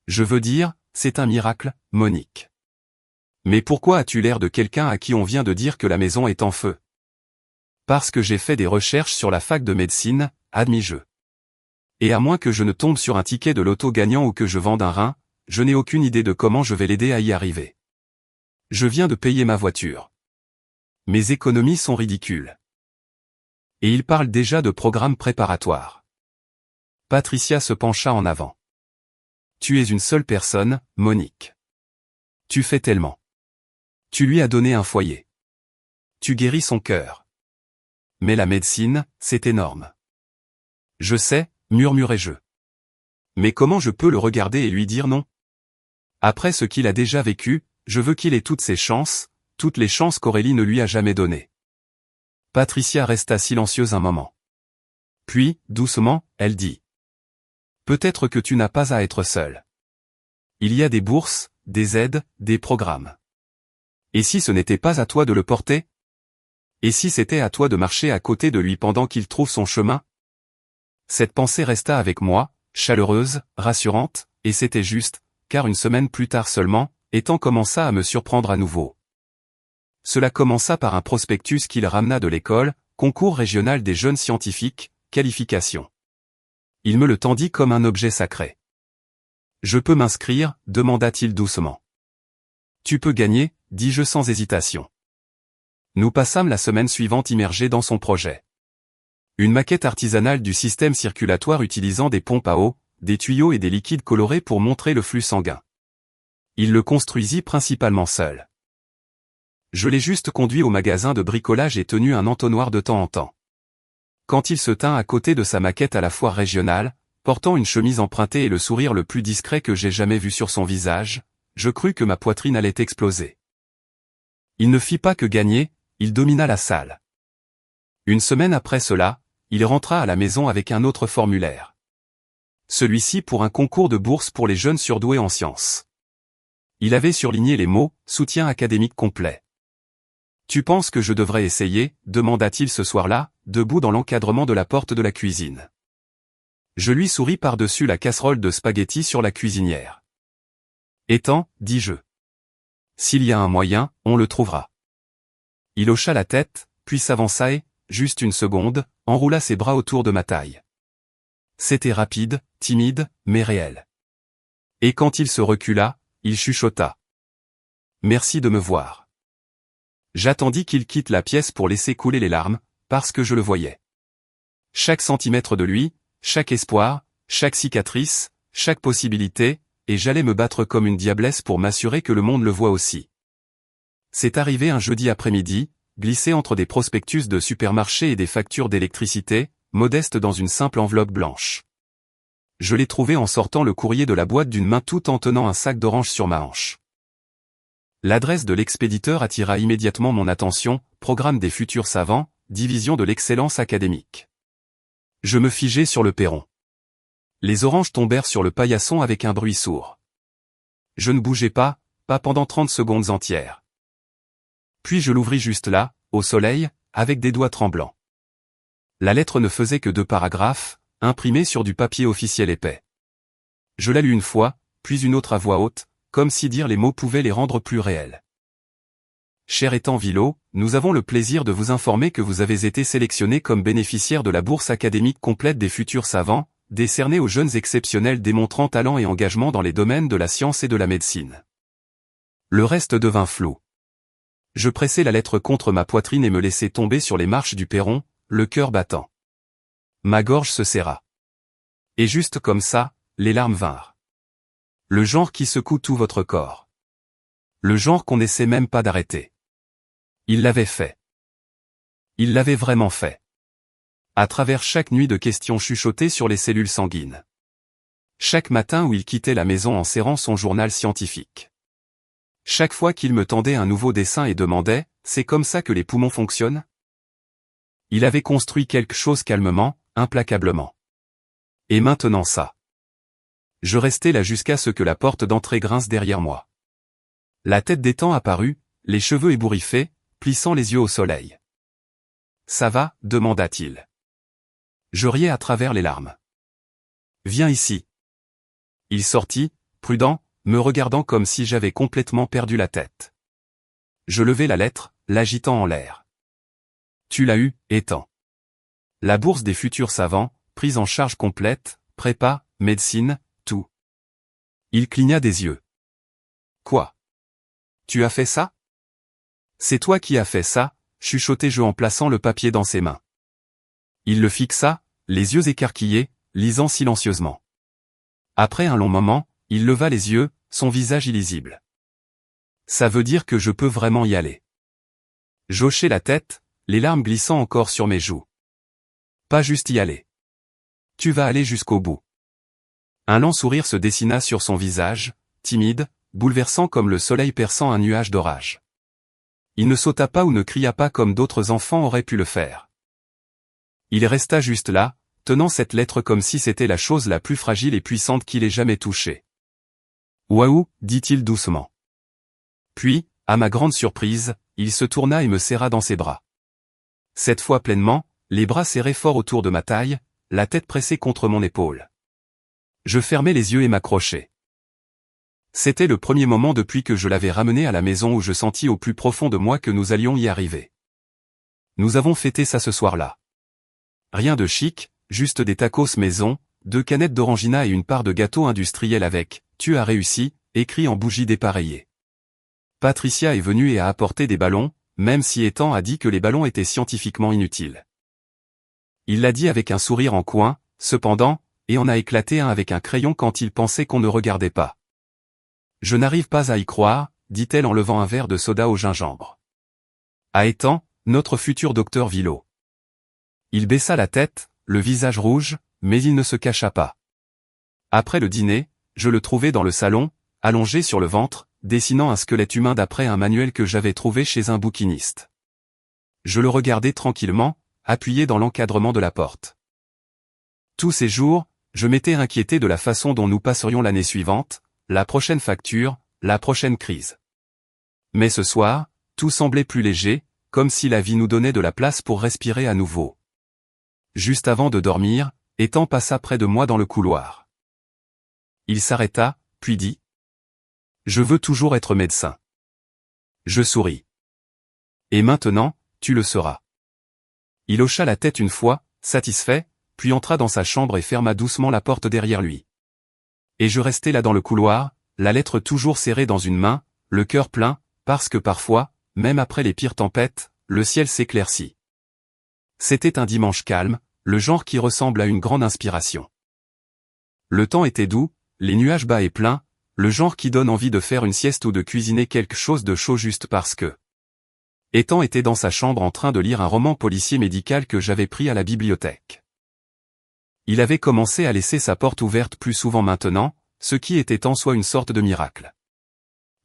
Je veux dire, c'est un miracle, Monique. Mais pourquoi as-tu l'air de quelqu'un à qui on vient de dire que la maison est en feu? Parce que j'ai fait des recherches sur la fac de médecine, admis-je. Et à moins que je ne tombe sur un ticket de loto gagnant ou que je vende un rein, je n'ai aucune idée de comment je vais l'aider à y arriver. Je viens de payer ma voiture. Mes économies sont ridicules. Et il parle déjà de programme préparatoire. Patricia se pencha en avant. Tu es une seule personne, Monique. Tu fais tellement. Tu lui as donné un foyer. Tu guéris son cœur. Mais la médecine, c'est énorme. Je sais, murmurai-je. Mais comment je peux le regarder et lui dire non? Après ce qu'il a déjà vécu, je veux qu'il ait toutes ses chances, toutes les chances qu'Aurélie ne lui a jamais données. Patricia resta silencieuse un moment. Puis, doucement, elle dit. Peut-être que tu n'as pas à être seule. Il y a des bourses, des aides, des programmes. Et si ce n'était pas à toi de le porter? Et si c'était à toi de marcher à côté de lui pendant qu'il trouve son chemin? Cette pensée resta avec moi, chaleureuse, rassurante, et c'était juste, car une semaine plus tard seulement, Ethan commença à me surprendre à nouveau. Cela commença par un prospectus qu'il ramena de l'école, concours régional des jeunes scientifiques, qualification. Il me le tendit comme un objet sacré. Je peux m'inscrire, demanda-t-il doucement. Tu peux gagner, dis-je sans hésitation. Nous passâmes la semaine suivante immergés dans son projet. Une maquette artisanale du système circulatoire utilisant des pompes à eau, des tuyaux et des liquides colorés pour montrer le flux sanguin. Il le construisit principalement seul. Je l'ai juste conduit au magasin de bricolage et tenu un entonnoir de temps en temps. Quand il se tint à côté de sa maquette à la foire régionale, portant une chemise empruntée et le sourire le plus discret que j'ai jamais vu sur son visage, je crus que ma poitrine allait exploser. Il ne fit pas que gagner, il domina la salle. Une semaine après cela, il rentra à la maison avec un autre formulaire. Celui-ci pour un concours de bourse pour les jeunes surdoués en sciences. Il avait surligné les mots « soutien académique complet ». Tu penses que je devrais essayer, demanda-t-il ce soir-là, debout dans l'encadrement de la porte de la cuisine. Je lui souris par-dessus la casserole de spaghettis sur la cuisinière. Ethan, dis-je. S'il y a un moyen, on le trouvera. Il hocha la tête, puis s'avança et, juste une seconde, enroula ses bras autour de ma taille. C'était rapide, timide, mais réel. Et quand il se recula, il chuchota. Merci de me voir. J'attendis qu'il quitte la pièce pour laisser couler les larmes, parce que je le voyais. Chaque centimètre de lui, chaque espoir, chaque cicatrice, chaque possibilité, et j'allais me battre comme une diablesse pour m'assurer que le monde le voit aussi. C'est arrivé un jeudi après-midi, glissé entre des prospectus de supermarché et des factures d'électricité, modeste dans une simple enveloppe blanche. Je l'ai trouvé en sortant le courrier de la boîte d'une main tout en tenant un sac d'oranges sur ma hanche. L'adresse de l'expéditeur attira immédiatement mon attention, programme des futurs savants, division de l'excellence académique. Je me figeai sur le perron. Les oranges tombèrent sur le paillasson avec un bruit sourd. Je ne bougeai pas pendant 30 secondes entières. Puis je l'ouvris juste là, au soleil, avec des doigts tremblants. La lettre ne faisait que 2 paragraphes, imprimés sur du papier officiel épais. Je la lus une fois, puis une autre à voix haute, comme si dire les mots pouvait les rendre plus réels. Cher Ethan Villot, nous avons le plaisir de vous informer que vous avez été sélectionné comme bénéficiaire de la bourse académique complète des futurs savants, décernée aux jeunes exceptionnels démontrant talent et engagement dans les domaines de la science et de la médecine. Le reste devint flou. Je pressai la lettre contre ma poitrine et me laissai tomber sur les marches du perron, le cœur battant. Ma gorge se serra. Et juste comme ça, les larmes vinrent. Le genre qui secoue tout votre corps. Le genre qu'on n'essaie même pas d'arrêter. Il l'avait fait. Il l'avait vraiment fait. À travers chaque nuit de questions chuchotées sur les cellules sanguines. Chaque matin où il quittait la maison en serrant son journal scientifique. Chaque fois qu'il me tendait un nouveau dessin et demandait « C'est comme ça que les poumons fonctionnent ?» Il avait construit quelque chose calmement, implacablement. Et maintenant ça. Je restais là jusqu'à ce que la porte d'entrée grince derrière moi. La tête d'Ethan apparut, les cheveux ébouriffés, plissant les yeux au soleil. « Ça va ?» demanda-t-il. Je riais à travers les larmes. « Viens ici. » Il sortit, prudent, me regardant comme si j'avais complètement perdu la tête. Je levai la lettre, l'agitant en l'air. « Tu l'as eu, Ethan. La bourse des futurs savants, prise en charge complète, prépa, médecine, tout. » Il cligna des yeux. « Quoi? Tu as fait ça? » « C'est toi qui as fait ça, » chuchotai-je en plaçant le papier dans ses mains. Il le fixa, les yeux écarquillés, lisant silencieusement. Après un long moment, il leva les yeux, son visage illisible. « Ça veut dire que je peux vraiment y aller. » J'hochai la tête, les larmes glissant encore sur mes joues. « Pas juste y aller. Tu vas aller jusqu'au bout. » Un lent sourire se dessina sur son visage, timide, bouleversant comme le soleil perçant un nuage d'orage. Il ne sauta pas ou ne cria pas comme d'autres enfants auraient pu le faire. Il resta juste là, tenant cette lettre comme si c'était la chose la plus fragile et puissante qu'il ait jamais touchée. « Waouh » dit-il doucement. Puis, à ma grande surprise, il se tourna et me serra dans ses bras. Cette fois pleinement, les bras serrés fort autour de ma taille, la tête pressée contre mon épaule. Je fermai les yeux et m'accrochai. C'était le premier moment depuis que je l'avais ramené à la maison où je sentis au plus profond de moi que nous allions y arriver. Nous avons fêté ça ce soir-là. Rien de chic, juste des tacos maison, 2 canettes d'orangina et une part de gâteau industriel avec « Tu as réussi » écrit en bougie dépareillée. Patricia est venue et a apporté des ballons, même si Ethan a dit que les ballons étaient scientifiquement inutiles. Il l'a dit avec un sourire en coin, cependant, et en a éclaté un avec un crayon quand il pensait qu'on ne regardait pas. « Je n'arrive pas à y croire », dit-elle en levant un verre de soda au gingembre. À Ethan, notre futur docteur Villot. Il baissa la tête, le visage rouge, mais il ne se cacha pas. Après le dîner, je le trouvai dans le salon, allongé sur le ventre, dessinant un squelette humain d'après un manuel que j'avais trouvé chez un bouquiniste. Je le regardais tranquillement, appuyé dans l'encadrement de la porte. Tous ces jours, je m'étais inquiété de la façon dont nous passerions l'année suivante, la prochaine facture, la prochaine crise. Mais ce soir, tout semblait plus léger, comme si la vie nous donnait de la place pour respirer à nouveau. Juste avant de dormir, Ethan passa près de moi dans le couloir. Il s'arrêta, puis dit « Je veux toujours être médecin. » Je souris. « Et maintenant, tu le seras. » Il hocha la tête une fois, satisfait, puis entra dans sa chambre et ferma doucement la porte derrière lui. Et je restais là dans le couloir, la lettre toujours serrée dans une main, le cœur plein, parce que parfois, même après les pires tempêtes, le ciel s'éclaircit. C'était un dimanche calme, le genre qui ressemble à une grande inspiration. Le temps était doux, les nuages bas et pleins, le genre qui donne envie de faire une sieste ou de cuisiner quelque chose de chaud juste parce que. Ethan était dans sa chambre en train de lire un roman policier médical que j'avais pris à la bibliothèque. Il avait commencé à laisser sa porte ouverte plus souvent maintenant, ce qui était en soi une sorte de miracle.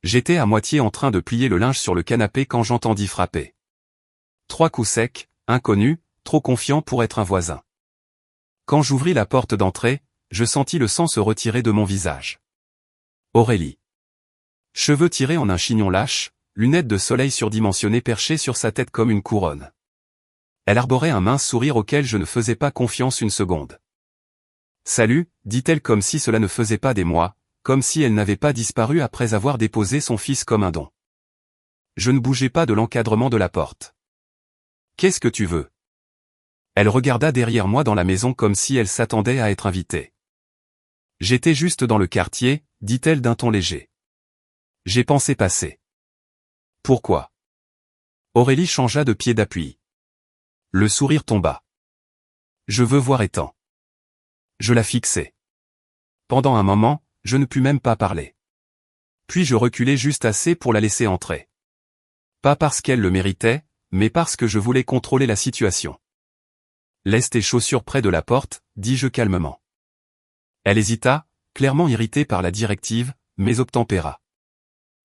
J'étais à moitié en train de plier le linge sur le canapé quand j'entendis frapper. 3 coups secs, inconnus, trop confiants pour être un voisin. Quand j'ouvris la porte d'entrée, je sentis le sang se retirer de mon visage. Aurélie. Cheveux tirés en un chignon lâche, lunettes de soleil surdimensionnées perchées sur sa tête comme une couronne. Elle arborait un mince sourire auquel je ne faisais pas confiance une seconde. « Salut », dit-elle comme si cela ne faisait pas des mois, comme si elle n'avait pas disparu après avoir déposé son fils comme un don. Je ne bougeais pas de l'encadrement de la porte. « Qu'est-ce que tu veux ?» Elle regarda derrière moi dans la maison comme si elle s'attendait à être invitée. « J'étais juste dans le quartier », dit-elle d'un ton léger. « J'ai pensé passer. » « Pourquoi ?» Aurélie changea de pied d'appui. Le sourire tomba. « Je veux voir Ethan. » Je la fixai. Pendant un moment, je ne pus même pas parler. Puis je reculai juste assez pour la laisser entrer. Pas parce qu'elle le méritait, mais parce que je voulais contrôler la situation. Laisse tes chaussures près de la porte, dis-je calmement. Elle hésita, clairement irritée par la directive, mais obtempéra.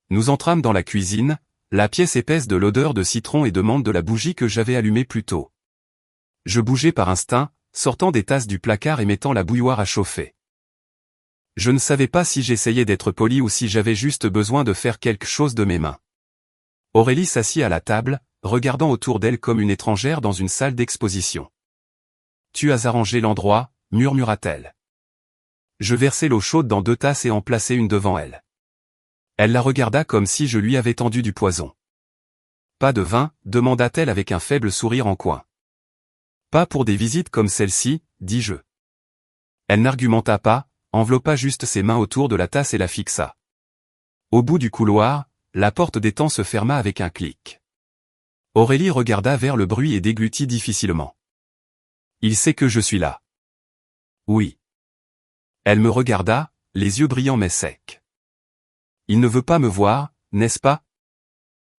Nous entrâmes dans la cuisine, la pièce épaisse de l'odeur de citron et de menthe de la bougie que j'avais allumée plus tôt. Je bougeais par instinct, sortant des tasses du placard et mettant la bouilloire à chauffer. Je ne savais pas si j'essayais d'être poli ou si j'avais juste besoin de faire quelque chose de mes mains. Aurélie s'assit à la table, regardant autour d'elle comme une étrangère dans une salle d'exposition. « Tu as arrangé l'endroit » murmura-t-elle. Je versai l'eau chaude dans 2 tasses et en plaçai une devant elle. Elle la regarda comme si je lui avais tendu du poison. « Pas de vin » demanda-t-elle avec un faible sourire en coin. « Pas pour des visites comme celle-ci » dis-je. Elle n'argumenta pas, enveloppa juste ses mains autour de la tasse et la fixa. Au bout du couloir, la porte d'étang se ferma avec un clic. Aurélie regarda vers le bruit et déglutit difficilement. « Il sait que je suis là. » « Oui. » Elle me regarda, les yeux brillants mais secs. « Il ne veut pas me voir, n'est-ce pas ?»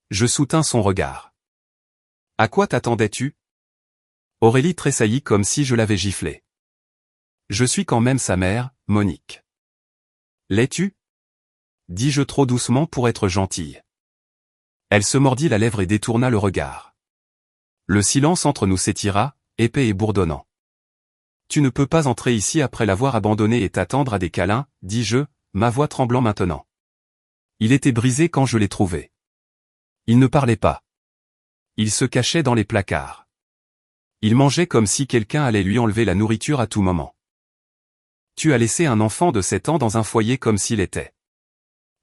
Je soutins son regard. « À quoi t'attendais-tu » Aurélie tressaillit comme si je l'avais giflée. « Je suis quand même sa mère, Monique. »« L'es-tu » dis-je trop doucement pour être gentille. Elle se mordit la lèvre et détourna le regard. Le silence entre nous s'étira, épais et bourdonnant. « Tu ne peux pas entrer ici après l'avoir abandonné et t'attendre à des câlins, dis-je, ma voix tremblant maintenant. Il était brisé quand je l'ai trouvé. Il ne parlait pas. Il se cachait dans les placards. Il mangeait comme si quelqu'un allait lui enlever la nourriture à tout moment. Tu as laissé un enfant de 7 ans dans un foyer comme s'il était. »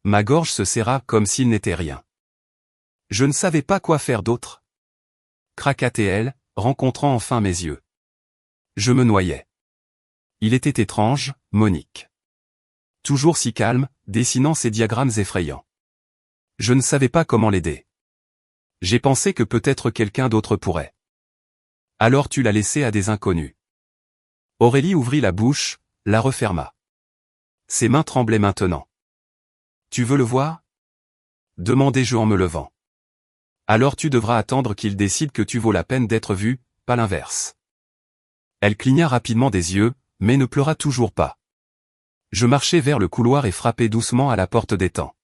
Ma gorge se serra comme s'il n'était rien. Je ne savais pas quoi faire d'autre. Craquait-elle, rencontrant enfin mes yeux. Je me noyais. Il était étrange, Monique. Toujours si calme, dessinant ses diagrammes effrayants. Je ne savais pas comment l'aider. J'ai pensé que peut-être quelqu'un d'autre pourrait. Alors tu l'as laissé à des inconnus. Aurélie ouvrit la bouche, la referma. Ses mains tremblaient maintenant. Tu veux le voir ? Demandai-je en me levant. Alors tu devras attendre qu'il décide que tu vaux la peine d'être vu, pas l'inverse. Elle cligna rapidement des yeux, mais ne pleura toujours pas. Je marchai vers le couloir et frappai doucement à la porte d'étang.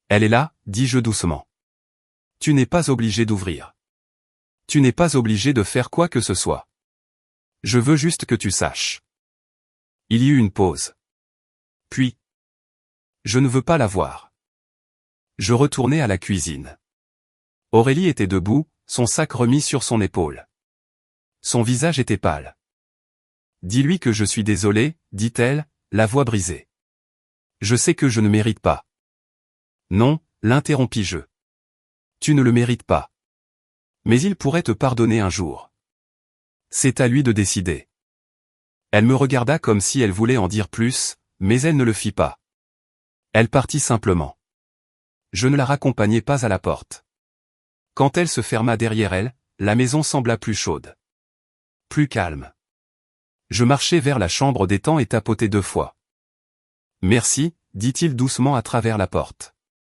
Elle est là, dis-je doucement. Tu n'es pas obligé d'ouvrir. Tu n'es pas obligé de faire quoi que ce soit. Je veux juste que tu saches. Il y eut une pause. Puis. Je ne veux pas la voir. Je retournai à la cuisine. Aurélie était debout, son sac remis sur son épaule. Son visage était pâle. « Dis-lui que je suis désolée, dit-elle, la voix brisée. Je sais que je ne mérite pas. » Non, l'interrompis-je. Tu ne le mérites pas. Mais il pourrait te pardonner un jour. C'est à lui de décider. Elle me regarda comme si elle voulait en dire plus, mais elle ne le fit pas. Elle partit simplement. Je ne la raccompagnai pas à la porte. Quand elle se ferma derrière elle, la maison sembla plus chaude. Plus calme. Je marchai vers la chambre d'étang et tapotai 2 fois. « Merci » dit-il doucement à travers la porte.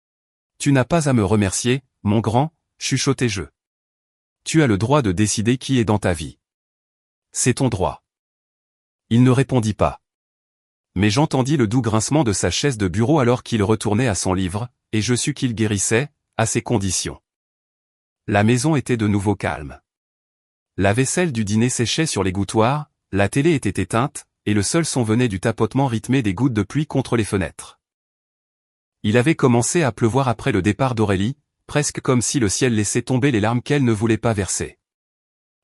« Tu n'as pas à me remercier, mon grand » chuchotai-je. « Tu as le droit de décider qui est dans ta vie. C'est ton droit. » Il ne répondit pas. Mais j'entendis le doux grincement de sa chaise de bureau alors qu'il retournait à son livre, et je sus qu'il guérissait, à ses conditions. La maison était de nouveau calme. La vaisselle du dîner séchait sur l'égouttoir, la télé était éteinte, et le seul son venait du tapotement rythmé des gouttes de pluie contre les fenêtres. Il avait commencé à pleuvoir après le départ d'Aurélie, presque comme si le ciel laissait tomber les larmes qu'elle ne voulait pas verser.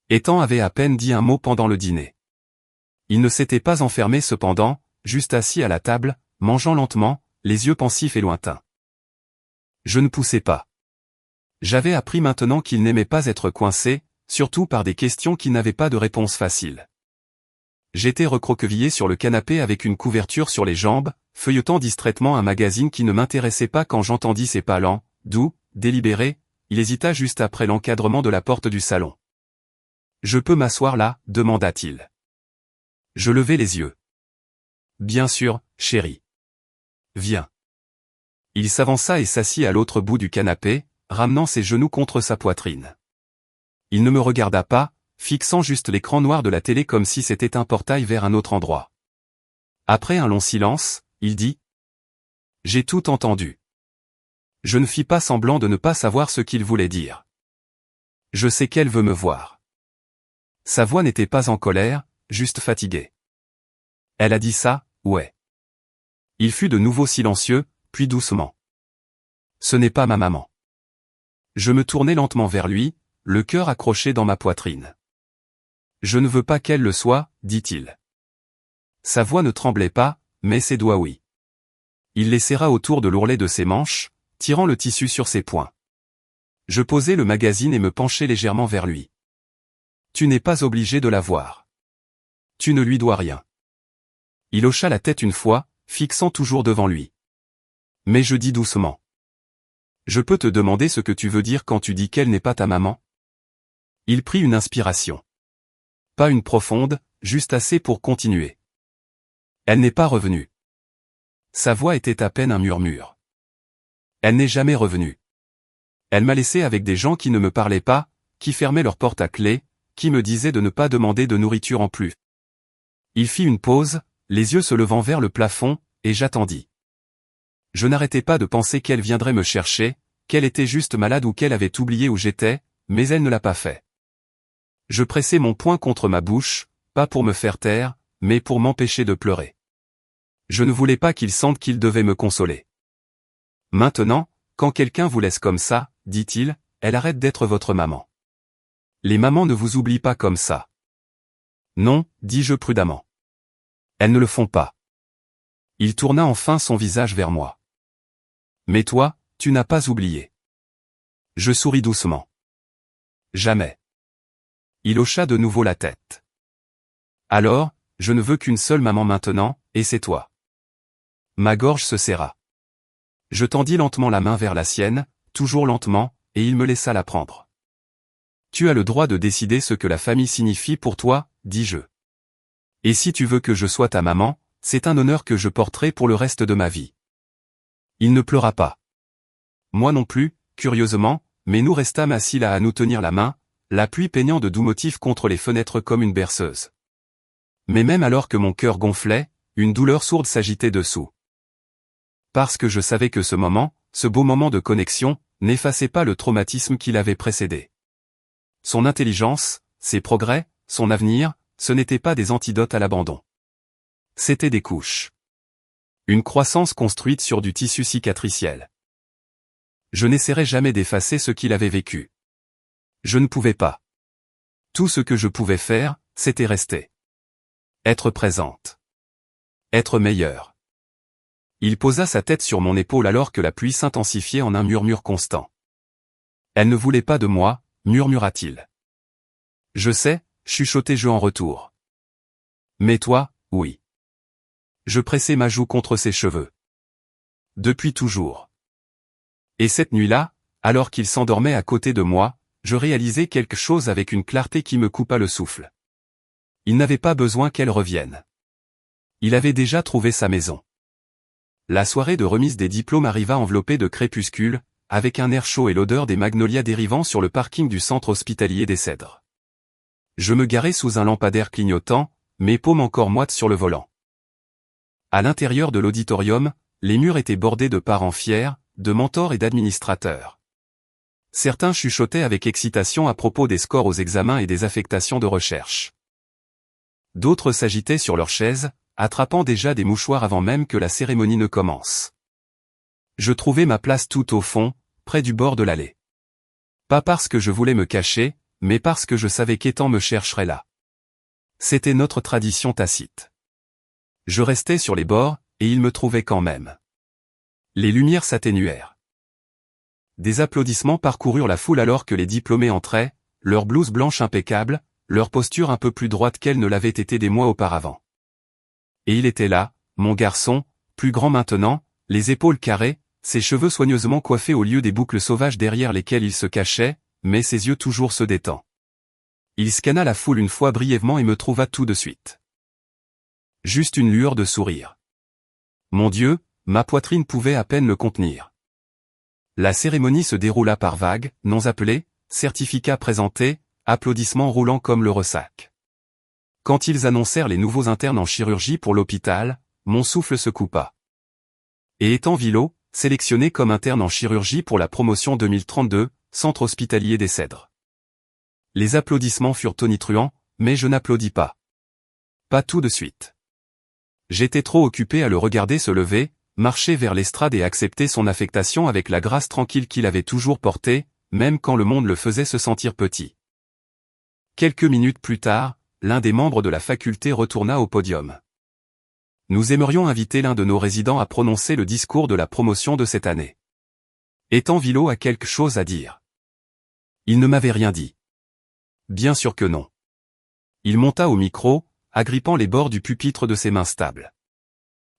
Ethan avait à peine dit un mot pendant le dîner. Il ne s'était pas enfermé cependant, juste assis à la table, mangeant lentement, les yeux pensifs et lointains. Je ne poussais pas. J'avais appris maintenant qu'il n'aimait pas être coincé, surtout par des questions qui n'avaient pas de réponse facile. J'étais recroquevillé sur le canapé avec une couverture sur les jambes, feuilletant distraitement un magazine qui ne m'intéressait pas quand j'entendis ses pas lents, doux, délibérés. Il hésita juste après l'encadrement de la porte du salon. « Je peux m'asseoir là » demanda-t-il. Je levai les yeux. Bien sûr, chérie. Viens. Il s'avança et s'assit à l'autre bout du canapé, ramenant ses genoux contre sa poitrine. Il ne me regarda pas, fixant juste l'écran noir de la télé comme si c'était un portail vers un autre endroit. Après un long silence, il dit : « J'ai tout entendu. » Je ne fis pas semblant de ne pas savoir ce qu'il voulait dire. Je sais qu'elle veut me voir. Sa voix n'était pas en colère, juste fatiguée. Elle a dit ça, ouais. Il fut de nouveau silencieux, puis doucement. Ce n'est pas ma maman. Je me tournai lentement vers lui, le cœur accroché dans ma poitrine. Je ne veux pas qu'elle le soit, dit-il. Sa voix ne tremblait pas, mais ses doigts oui. Il les serra autour de l'ourlet de ses manches, tirant le tissu sur ses poings. Je posai le magazine et me penchai légèrement vers lui. Tu n'es pas obligé de la voir. Tu ne lui dois rien. Il hocha la tête une fois, fixant toujours devant lui. Mais je dis doucement. Je peux te demander ce que tu veux dire quand tu dis qu'elle n'est pas ta maman ? Il prit une inspiration. Pas une profonde, juste assez pour continuer. Elle n'est pas revenue. Sa voix était à peine un murmure. Elle n'est jamais revenue. Elle m'a laissé avec des gens qui ne me parlaient pas, qui fermaient leur porte à clé, qui me disaient de ne pas demander de nourriture en plus. Il fit une pause, les yeux se levant vers le plafond, et j'attendis. Je n'arrêtais pas de penser qu'elle viendrait me chercher, qu'elle était juste malade ou qu'elle avait oublié où j'étais, mais elle ne l'a pas fait. Je pressai mon poing contre ma bouche, pas pour me faire taire, mais pour m'empêcher de pleurer. Je ne voulais pas qu'il sente qu'il devait me consoler. Maintenant, quand quelqu'un vous laisse comme ça, dit-il, elle arrête d'être votre maman. Les mamans ne vous oublient pas comme ça. Non, dis-je prudemment. Elles ne le font pas. Il tourna enfin son visage vers moi. Mais toi, tu n'as pas oublié. Je souris doucement. Jamais. Il hocha de nouveau la tête. Alors, je ne veux qu'une seule maman maintenant, et c'est toi. Ma gorge se serra. Je tendis lentement la main vers la sienne, toujours lentement, et il me laissa la prendre. Tu as le droit de décider ce que la famille signifie pour toi, dis-je. Et si tu veux que je sois ta maman, c'est un honneur que je porterai pour le reste de ma vie. Il ne pleura pas. Moi non plus, curieusement, mais nous restâmes assis là à nous tenir la main, la pluie peignant de doux motifs contre les fenêtres comme une berceuse. Mais même alors que mon cœur gonflait, une douleur sourde s'agitait dessous. Parce que je savais que ce moment, ce beau moment de connexion, n'effaçait pas le traumatisme qui l'avait précédé. Son intelligence, ses progrès, son avenir, ce n'étaient pas des antidotes à l'abandon. C'étaient des couches. Une croissance construite sur du tissu cicatriciel. Je n'essaierai jamais d'effacer ce qu'il avait vécu. Je ne pouvais pas. Tout ce que je pouvais faire, c'était rester. Être présente. Être meilleure. Il posa sa tête sur mon épaule alors que la pluie s'intensifiait en un murmure constant. Elle ne voulait pas de moi, murmura-t-il. Je sais, chuchotai-je en retour. Mais toi, oui. Je pressai ma joue contre ses cheveux. Depuis toujours. Et cette nuit-là, alors qu'il s'endormait à côté de moi, je réalisai quelque chose avec une clarté qui me coupa le souffle. Il n'avait pas besoin qu'elle revienne. Il avait déjà trouvé sa maison. La soirée de remise des diplômes arriva enveloppée de crépuscule, avec un air chaud et l'odeur des magnolias dérivant sur le parking du centre hospitalier des Cèdres. Je me garai sous un lampadaire clignotant, mes paumes encore moites sur le volant. À l'intérieur de l'auditorium, les murs étaient bordés de parents fiers, de mentors et d'administrateurs. Certains chuchotaient avec excitation à propos des scores aux examens et des affectations de recherche. D'autres s'agitaient sur leurs chaises, attrapant déjà des mouchoirs avant même que la cérémonie ne commence. Je trouvai ma place tout au fond, près du bord de l'allée. Pas parce que je voulais me cacher, mais parce que je savais qu'Étan me chercherait là. C'était notre tradition tacite. Je restais sur les bords, et il me trouvait quand même. Les lumières s'atténuèrent. Des applaudissements parcoururent la foule alors que les diplômés entraient, leur blouse blanche impeccable, leur posture un peu plus droite qu'elle ne l'avait été des mois auparavant. Et il était là, mon garçon, plus grand maintenant, les épaules carrées, ses cheveux soigneusement coiffés au lieu des boucles sauvages derrière lesquelles il se cachait, mais ses yeux toujours se détend. Il scanna la foule une fois brièvement et me trouva tout de suite. Juste une lueur de sourire. Mon Dieu, ma poitrine pouvait à peine le contenir. La cérémonie se déroula par vagues, noms appelés, certificats présentés, applaudissements roulant comme le ressac. Quand ils annoncèrent les nouveaux internes en chirurgie pour l'hôpital, mon souffle se coupa. Et étant Villot, sélectionné comme interne en chirurgie pour la promotion 2032, centre hospitalier des Cèdres. Les applaudissements furent tonitruants, mais je n'applaudis pas. Pas tout de suite. J'étais trop occupé à le regarder se lever, marcher vers l'estrade et accepter son affectation avec la grâce tranquille qu'il avait toujours portée, même quand le monde le faisait se sentir petit. Quelques minutes plus tard, l'un des membres de la faculté retourna au podium. Nous aimerions inviter l'un de nos résidents à prononcer le discours de la promotion de cette année. Étant Villot a quelque chose à dire. Il ne m'avait rien dit. Bien sûr que non. Il monta au micro, agrippant les bords du pupitre de ses mains stables.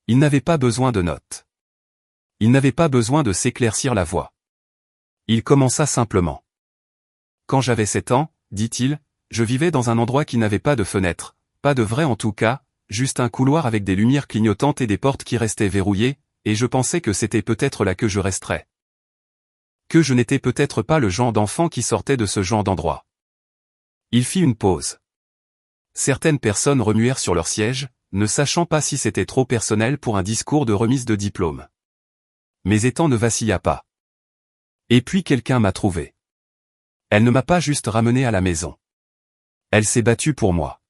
Il n'avait pas besoin de notes. Il n'avait pas besoin de s'éclaircir la voix. Il commença simplement. Quand j'avais 7 ans, dit-il, je vivais dans un endroit qui n'avait pas de fenêtre, pas de vrai en tout cas, juste un couloir avec des lumières clignotantes et des portes qui restaient verrouillées, et je pensais que c'était peut-être là que je resterais. Que je n'étais peut-être pas le genre d'enfant qui sortait de ce genre d'endroit. Il fit une pause. Certaines personnes remuèrent sur leur siège, ne sachant pas si c'était trop personnel pour un discours de remise de diplôme. Mais Étant ne vacilla pas. Et puis quelqu'un m'a trouvé. Elle ne m'a pas juste ramené à la maison. Elle s'est battue pour moi.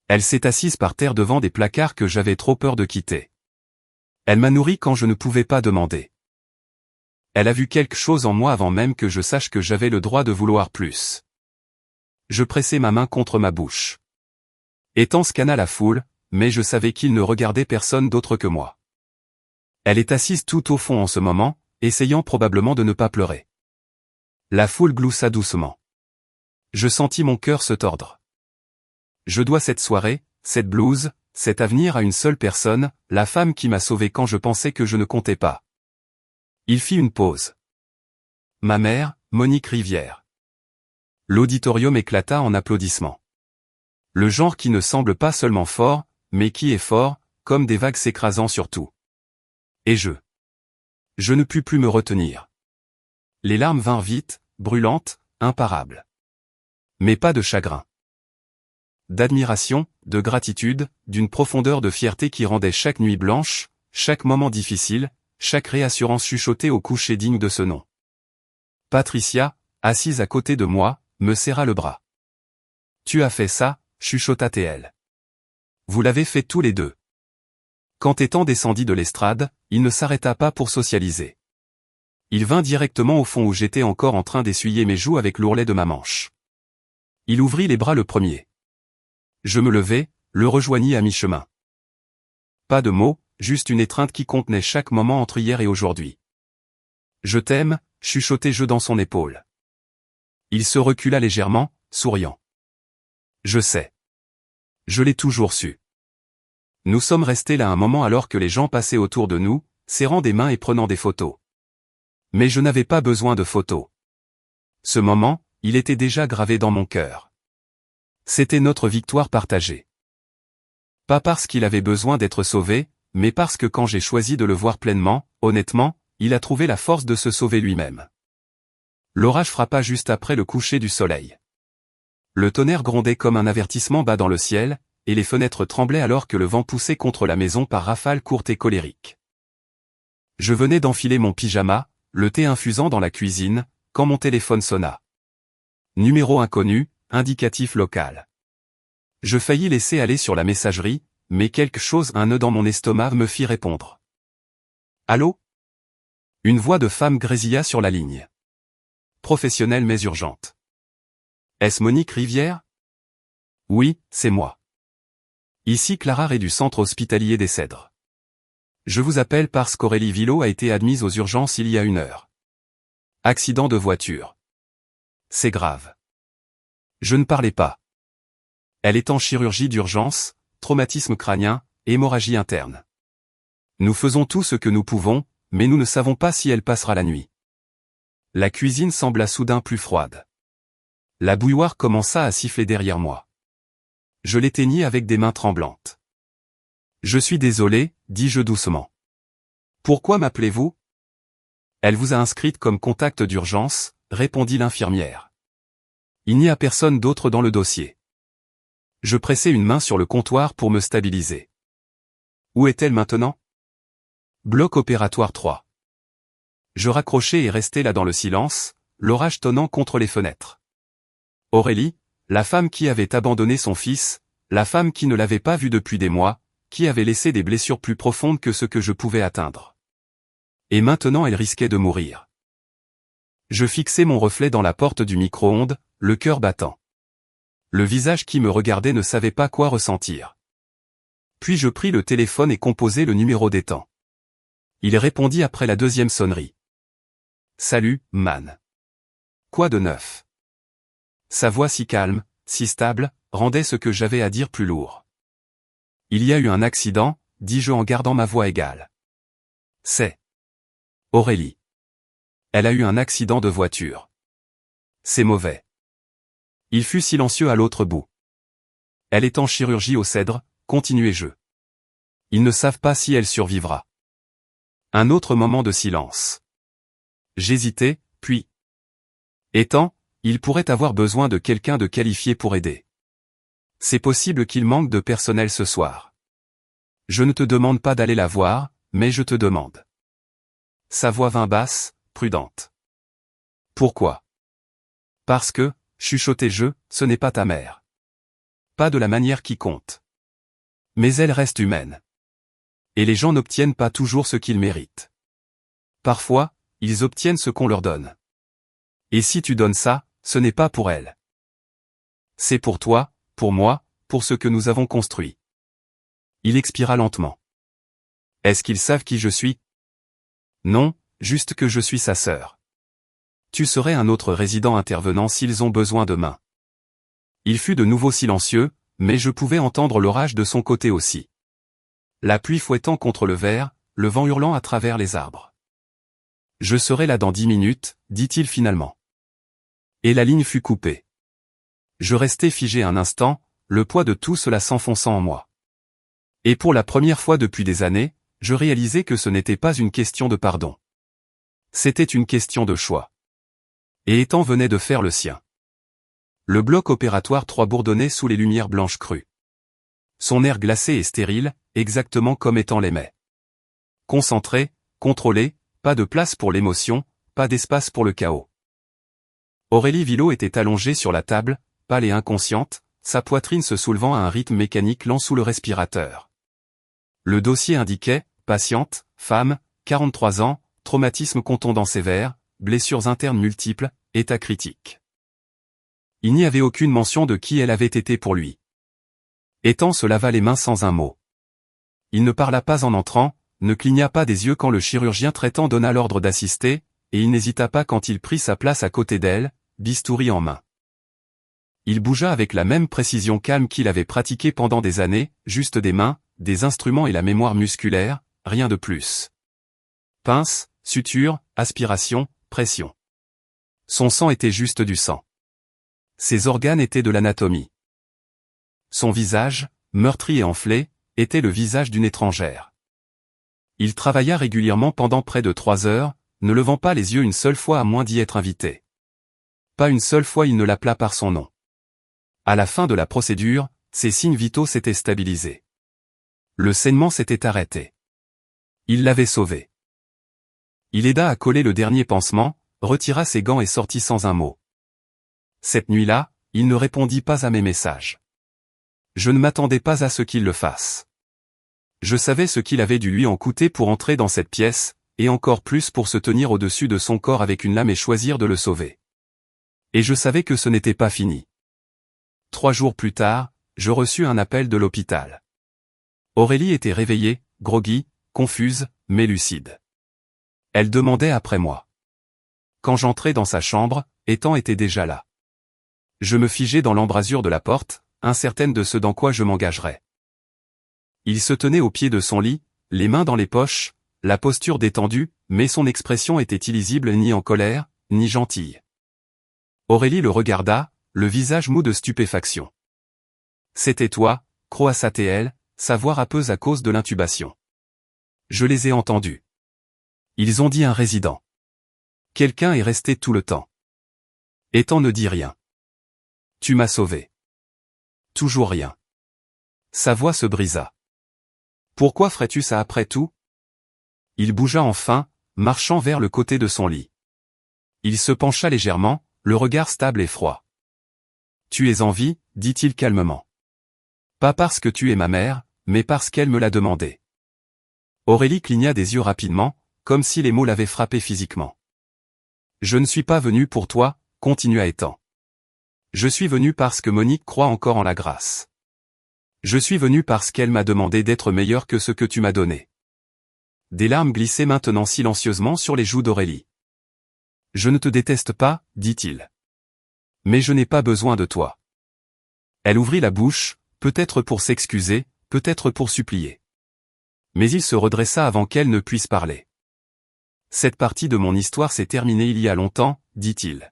Elle s'est assise par terre devant des placards que j'avais trop peur de quitter. Elle m'a nourri quand je ne pouvais pas demander. Elle a vu quelque chose en moi avant même que je sache que j'avais le droit de vouloir plus. Je pressai ma main contre ma bouche. Étant scanna la foule, mais je savais qu'il ne regardait personne d'autre que moi. Elle est assise tout au fond en ce moment, essayant probablement de ne pas pleurer. La foule gloussa doucement. Je sentis mon cœur se tordre. Je dois cette soirée, cette blouse, cet avenir à une seule personne, la femme qui m'a sauvé quand je pensais que je ne comptais pas. Il fit une pause. Ma mère, Monique Rivière. L'auditorium éclata en applaudissements. Le genre qui ne semble pas seulement fort, mais qui est fort, comme des vagues s'écrasant sur tout. Et je ne pus plus me retenir. Les larmes vinrent vite, brûlantes, imparables. Mais pas de chagrin. D'admiration, de gratitude, d'une profondeur de fierté qui rendait chaque nuit blanche, chaque moment difficile, chaque réassurance chuchotée au coucher digne de ce nom. Patricia, assise à côté de moi, me serra le bras. Tu as fait ça, chuchota-t-elle. Vous l'avez fait tous les deux. Quand Étant descendit de l'estrade, il ne s'arrêta pas pour socialiser. Il vint directement au fond où j'étais encore en train d'essuyer mes joues avec l'ourlet de ma manche. Il ouvrit les bras le premier. Je me levai, le rejoignis à mi-chemin. Pas de mots, juste une étreinte qui contenait chaque moment entre hier et aujourd'hui. Je t'aime, chuchotai-je dans son épaule. Il se recula légèrement, souriant. Je sais. Je l'ai toujours su. Nous sommes restés là un moment alors que les gens passaient autour de nous, serrant des mains et prenant des photos. Mais je n'avais pas besoin de photos. Ce moment, il était déjà gravé dans mon cœur. C'était notre victoire partagée. Pas parce qu'il avait besoin d'être sauvé, mais parce que quand j'ai choisi de le voir pleinement, honnêtement, il a trouvé la force de se sauver lui-même. L'orage frappa juste après le coucher du soleil. Le tonnerre grondait comme un avertissement bas dans le ciel, et les fenêtres tremblaient alors que le vent poussait contre la maison par rafales courtes et colériques. Je venais d'enfiler mon pyjama, le thé infusant dans la cuisine, quand mon téléphone sonna. Numéro inconnu, indicatif local. Je faillis laisser aller sur la messagerie, mais quelque chose, un nœud dans mon estomac me fit répondre. Allô ? Une voix de femme grésilla sur la ligne. Professionnelle mais urgente. Est-ce Monique Rivière ? Oui, c'est moi. Ici Clara Ré du centre hospitalier des Cèdres. Je vous appelle parce qu'Aurélie Villot a été admise aux urgences il y a 1 heure. Accident de voiture. C'est grave. Je ne parlais pas. Elle est en chirurgie d'urgence, traumatisme crânien, hémorragie interne. Nous faisons tout ce que nous pouvons, mais nous ne savons pas si elle passera la nuit. La cuisine sembla soudain plus froide. La bouilloire commença à siffler derrière moi. Je l'éteignis avec des mains tremblantes. Je suis désolé, dis-je doucement. Pourquoi m'appelez-vous? Elle vous a inscrite comme contact d'urgence, répondit l'infirmière. Il n'y a personne d'autre dans le dossier. Je pressai une main sur le comptoir pour me stabiliser. Où est-elle maintenant? Bloc opératoire 3. Je raccrochai et restai là dans le silence, l'orage tonnant contre les fenêtres. Aurélie, la femme qui avait abandonné son fils, la femme qui ne l'avait pas vu depuis des mois, qui avait laissé des blessures plus profondes que ce que je pouvais atteindre. Et maintenant elle risquait de mourir. Je fixai mon reflet dans la porte du micro-ondes, le cœur battant. Le visage qui me regardait ne savait pas quoi ressentir. Puis je pris le téléphone et composai le numéro d'Ethan. Il répondit après la deuxième sonnerie. Salut, man. Quoi de neuf? Sa voix si calme, si stable, rendait ce que j'avais à dire plus lourd. Il y a eu un accident, dis-je en gardant ma voix égale. C'est Aurélie. Elle a eu un accident de voiture. C'est mauvais. Il fut silencieux à l'autre bout. Elle est en chirurgie au Cèdre, continuai-je. Ils ne savent pas si elle survivra. Un autre moment de silence. J'hésitais, puis. Ethan, il pourrait avoir besoin de quelqu'un de qualifié pour aider. C'est possible qu'il manque de personnel ce soir. Je ne te demande pas d'aller la voir, mais je te demande. Sa voix vint basse, prudente. Pourquoi? Parce que, chuchotai-je, ce n'est pas ta mère. Pas de la manière qui compte. Mais elle reste humaine. Et les gens n'obtiennent pas toujours ce qu'ils méritent. Parfois, ils obtiennent ce qu'on leur donne. Et si tu donnes ça, ce n'est pas pour elle. C'est pour toi, pour moi, pour ce que nous avons construit. Il expira lentement. Est-ce qu'ils savent qui je suis? Non, juste que je suis sa sœur. Tu serais un autre résident intervenant s'ils ont besoin de main. Il fut de nouveau silencieux, mais je pouvais entendre l'orage de son côté aussi. La pluie fouettant contre le verre, le vent hurlant à travers les arbres. Je serai là dans 10 minutes, dit-il finalement. Et la ligne fut coupée. Je restai figé un instant, le poids de tout cela s'enfonçant en moi. Et pour la première fois depuis des années, je réalisais que ce n'était pas une question de pardon. C'était une question de choix. Et Ethan venait de faire le sien. Le bloc opératoire 3 bourdonnait sous les lumières blanches crues. Son air glacé et stérile, exactement comme Ethan l'aimait. Concentré, contrôlé, pas de place pour l'émotion, pas d'espace pour le chaos. Aurélie Villot était allongée sur la table, pâle et inconsciente, sa poitrine se soulevant à un rythme mécanique lent sous le respirateur. Le dossier indiquait, patiente, femme, 43 ans, traumatisme contondant sévère, blessures internes multiples, état critique. Il n'y avait aucune mention de qui elle avait été pour lui. Ethan se lava les mains sans un mot. Il ne parla pas en entrant, ne cligna pas des yeux quand le chirurgien traitant donna l'ordre d'assister, et il n'hésita pas quand il prit sa place à côté d'elle, bistouri en main. Il bougea avec la même précision calme qu'il avait pratiquée pendant des années, juste des mains, des instruments et la mémoire musculaire, rien de plus. Pince, suture, aspiration, pression. Son sang était juste du sang. Ses organes étaient de l'anatomie. Son visage, meurtri et enflé, était le visage d'une étrangère. Il travailla régulièrement pendant près de 3 heures, ne levant pas les yeux une seule fois à moins d'y être invité. Pas une seule fois il ne l'appela par son nom. À la fin de la procédure, ses signes vitaux s'étaient stabilisés. Le saignement s'était arrêté. Il l'avait sauvé. Il aida à coller le dernier pansement, retira ses gants et sortit sans un mot. Cette nuit-là, il ne répondit pas à mes messages. Je ne m'attendais pas à ce qu'il le fasse. Je savais ce qu'il avait dû lui en coûter pour entrer dans cette pièce, et encore plus pour se tenir au-dessus de son corps avec une lame et choisir de le sauver. Et je savais que ce n'était pas fini. 3 jours plus tard, je reçus un appel de l'hôpital. Aurélie était réveillée, groggy, confuse, mais lucide. Elle demandait après moi. Quand j'entrai dans sa chambre, Ethan était déjà là. Je me figeai dans l'embrasure de la porte, incertaine de ce dans quoi je m'engagerais. Il se tenait au pied de son lit, les mains dans les poches, la posture détendue, mais son expression était illisible ni en colère, ni gentille. Aurélie le regarda, le visage mou de stupéfaction. C'était toi, croassa-t-elle, sa voix râpeuse à cause de l'intubation. Je les ai entendus. Ils ont dit un résident. Quelqu'un est resté tout le temps. Ethan ne dit rien. Tu m'as sauvé. Toujours rien. Sa voix se brisa. Pourquoi ferais-tu ça après tout? Il bougea enfin, marchant vers le côté de son lit. Il se pencha légèrement, le regard stable et froid. Tu es en vie, dit-il calmement. Pas parce que tu es ma mère, mais parce qu'elle me l'a demandé. Aurélie cligna des yeux rapidement, comme si les mots l'avaient frappé physiquement. Je ne suis pas venu pour toi, continua Ethan. Je suis venu parce que Monique croit encore en la grâce. Je suis venu parce qu'elle m'a demandé d'être meilleur que ce que tu m'as donné. Des larmes glissaient maintenant silencieusement sur les joues d'Aurélie. Je ne te déteste pas, dit-il. Mais je n'ai pas besoin de toi. Elle ouvrit la bouche, peut-être pour s'excuser, peut-être pour supplier. Mais il se redressa avant qu'elle ne puisse parler. Cette partie de mon histoire s'est terminée il y a longtemps, dit-il.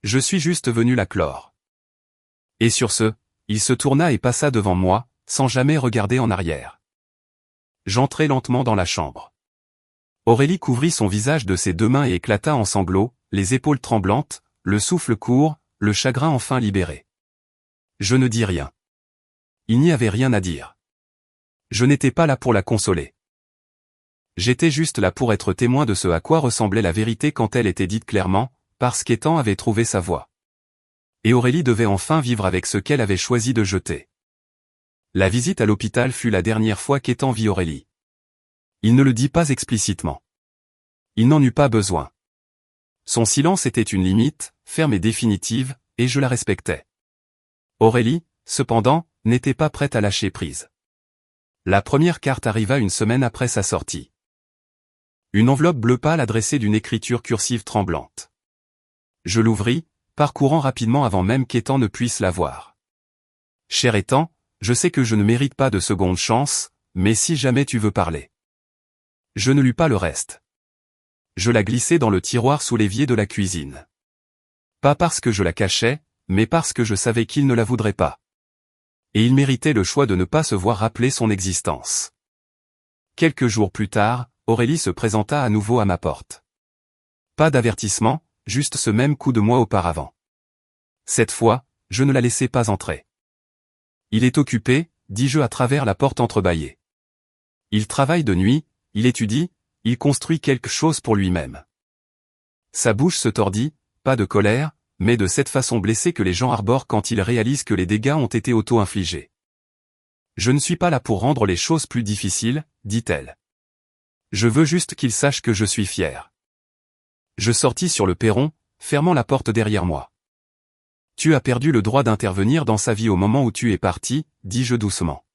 Je suis juste venu la clore. Et sur ce, il se tourna et passa devant moi, sans jamais regarder en arrière. J'entrai lentement dans la chambre. Aurélie couvrit son visage de ses deux mains et éclata en sanglots, les épaules tremblantes, le souffle court, le chagrin enfin libéré. Je ne dis rien. Il n'y avait rien à dire. Je n'étais pas là pour la consoler. J'étais juste là pour être témoin de ce à quoi ressemblait la vérité quand elle était dite clairement, parce qu'Ethan avait trouvé sa voie. Et Aurélie devait enfin vivre avec ce qu'elle avait choisi de jeter. La visite à l'hôpital fut la dernière fois qu'Ethan vit Aurélie. Il ne le dit pas explicitement. Il n'en eut pas besoin. Son silence était une limite, ferme et définitive, et je la respectais. Aurélie, cependant, n'était pas prête à lâcher prise. La première carte arriva une semaine après sa sortie. Une enveloppe bleu pâle adressée d'une écriture cursive tremblante. Je l'ouvris, parcourant rapidement avant même qu'Ethan ne puisse la voir. Cher Ethan, je sais que je ne mérite pas de seconde chance, mais si jamais tu veux parler. Je ne lus pas le reste. Je la glissai dans le tiroir sous l'évier de la cuisine. Pas parce que je la cachais, mais parce que je savais qu'il ne la voudrait pas. Et il méritait le choix de ne pas se voir rappeler son existence. Quelques jours plus tard, Aurélie se présenta à nouveau à ma porte. Pas d'avertissement, juste ce même coup de moi auparavant. Cette fois, je ne la laissai pas entrer. Il est occupé, dis-je à travers la porte entrebâillée. Il travaille de nuit, il étudie, il construit quelque chose pour lui-même. Sa bouche se tordit, pas de colère, mais de cette façon blessée que les gens arborent quand ils réalisent que les dégâts ont été auto-infligés. Je ne suis pas là pour rendre les choses plus difficiles, dit-elle. Je veux juste qu'il sache que je suis fier. Je sortis sur le perron, fermant la porte derrière moi. Tu as perdu le droit d'intervenir dans sa vie au moment où tu es parti, dis-je doucement.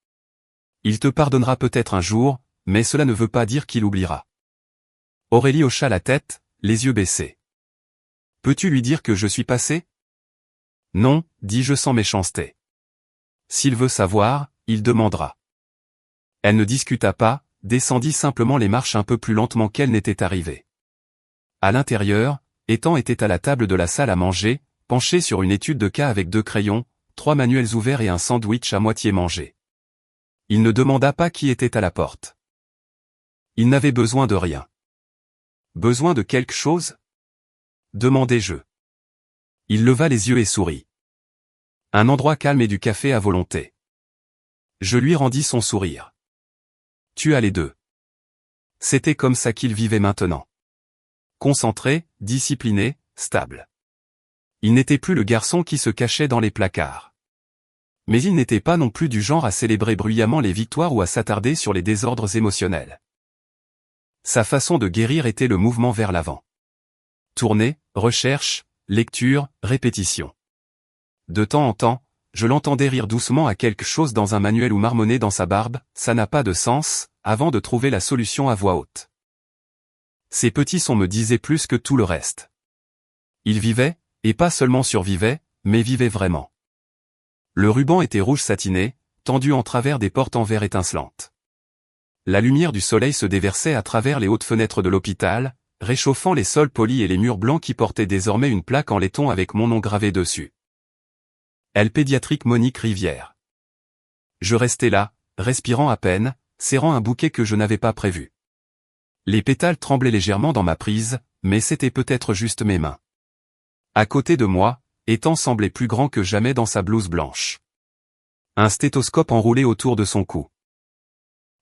Il te pardonnera peut-être un jour, mais cela ne veut pas dire qu'il oubliera. Aurélie hocha la tête, les yeux baissés. Peux-tu lui dire que je suis passé? Non, dis-je sans méchanceté. S'il veut savoir, il demandera. Elle ne discuta pas, descendit simplement les marches un peu plus lentement qu'elle n'était arrivée. À l'intérieur, Ethan était à la table de la salle à manger, penché sur une étude de cas avec 2 crayons, 3 manuels ouverts et un sandwich à moitié mangé. Il ne demanda pas qui était à la porte. Il n'avait besoin de rien. Besoin de quelque chose? Demandai-je. Il leva les yeux et sourit. Un endroit calme et du café à volonté. Je lui rendis son sourire. Tu as les deux. C'était comme ça qu'il vivait maintenant. Concentré, discipliné, stable. Il n'était plus le garçon qui se cachait dans les placards. Mais il n'était pas non plus du genre à célébrer bruyamment les victoires ou à s'attarder sur les désordres émotionnels. Sa façon de guérir était le mouvement vers l'avant. Tournée, recherche, lecture, répétition. De temps en temps, je l'entendais rire doucement à quelque chose dans un manuel ou marmonner dans sa barbe, ça n'a pas de sens, avant de trouver la solution à voix haute. Ces petits sons me disaient plus que tout le reste. Il vivait, et pas seulement survivait, mais vivait vraiment. Le ruban était rouge satiné, tendu en travers des portes en verre étincelantes. La lumière du soleil se déversait à travers les hautes fenêtres de l'hôpital, réchauffant les sols polis et les murs blancs qui portaient désormais une plaque en laiton avec mon nom gravé dessus. L. Pédiatrique Monique Rivière. Je restais là, respirant à peine, serrant un bouquet que je n'avais pas prévu. Les pétales tremblaient légèrement dans ma prise, mais c'était peut-être juste mes mains. À côté de moi, Ethan semblait plus grand que jamais dans sa blouse blanche. Un stéthoscope enroulé autour de son cou.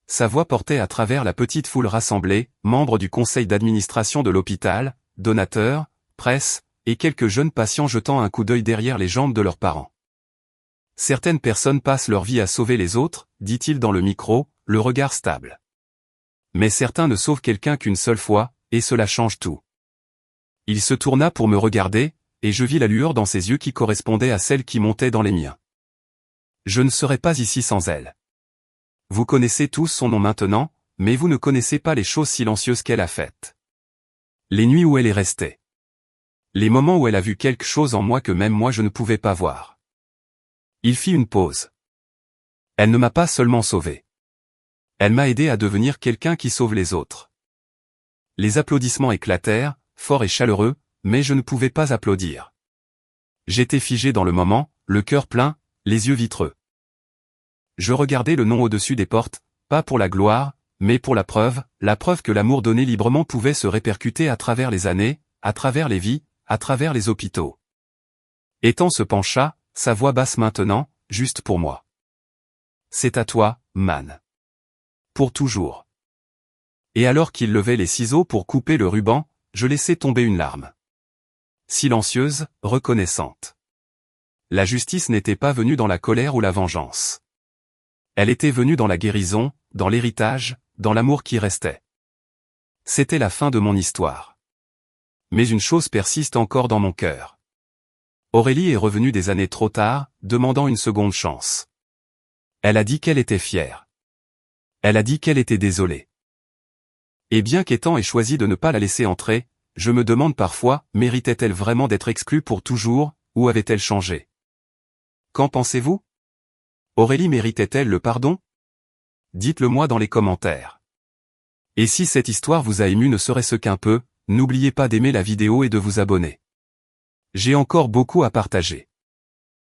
Sa voix portait à travers la petite foule rassemblée, membres du conseil d'administration de l'hôpital, donateurs, presse, et quelques jeunes patients jetant un coup d'œil derrière les jambes de leurs parents. Certaines personnes passent leur vie à sauver les autres, dit-il dans le micro, le regard stable. Mais certains ne sauvent quelqu'un qu'une seule fois, et cela change tout. Il se tourna pour me regarder, et je vis la lueur dans ses yeux qui correspondait à celle qui montait dans les miens. Je ne serais pas ici sans elle. Vous connaissez tous son nom maintenant, mais vous ne connaissez pas les choses silencieuses qu'elle a faites. Les nuits où elle est restée. Les moments où elle a vu quelque chose en moi que même moi je ne pouvais pas voir. Il fit une pause. Elle ne m'a pas seulement sauvé. Elle m'a aidé à devenir quelqu'un qui sauve les autres. Les applaudissements éclatèrent, forts et chaleureux, mais je ne pouvais pas applaudir. J'étais figé dans le moment, le cœur plein, les yeux vitreux. Je regardais le nom au-dessus des portes, pas pour la gloire, mais pour la preuve que l'amour donné librement pouvait se répercuter à travers les années, à travers les vies, à travers les hôpitaux. Ethan se pencha, sa voix basse maintenant, juste pour moi. C'est à toi, man. Pour toujours. Et alors qu'il levait les ciseaux pour couper le ruban, je laissai tomber une larme. Silencieuse, reconnaissante. La justice n'était pas venue dans la colère ou la vengeance. Elle était venue dans la guérison, dans l'héritage, dans l'amour qui restait. C'était la fin de mon histoire. Mais une chose persiste encore dans mon cœur. Aurélie est revenue des années trop tard, demandant une seconde chance. Elle a dit qu'elle était fière. Elle a dit qu'elle était désolée. Et bien qu'Ethan ait choisi de ne pas la laisser entrer, je me demande parfois, méritait-elle vraiment d'être exclue pour toujours, ou avait-elle changé? Qu'en pensez-vous? Aurélie méritait-elle le pardon? Dites-le moi dans les commentaires. Et si cette histoire vous a ému ne serait-ce qu'un peu, n'oubliez pas d'aimer la vidéo et de vous abonner. J'ai encore beaucoup à partager.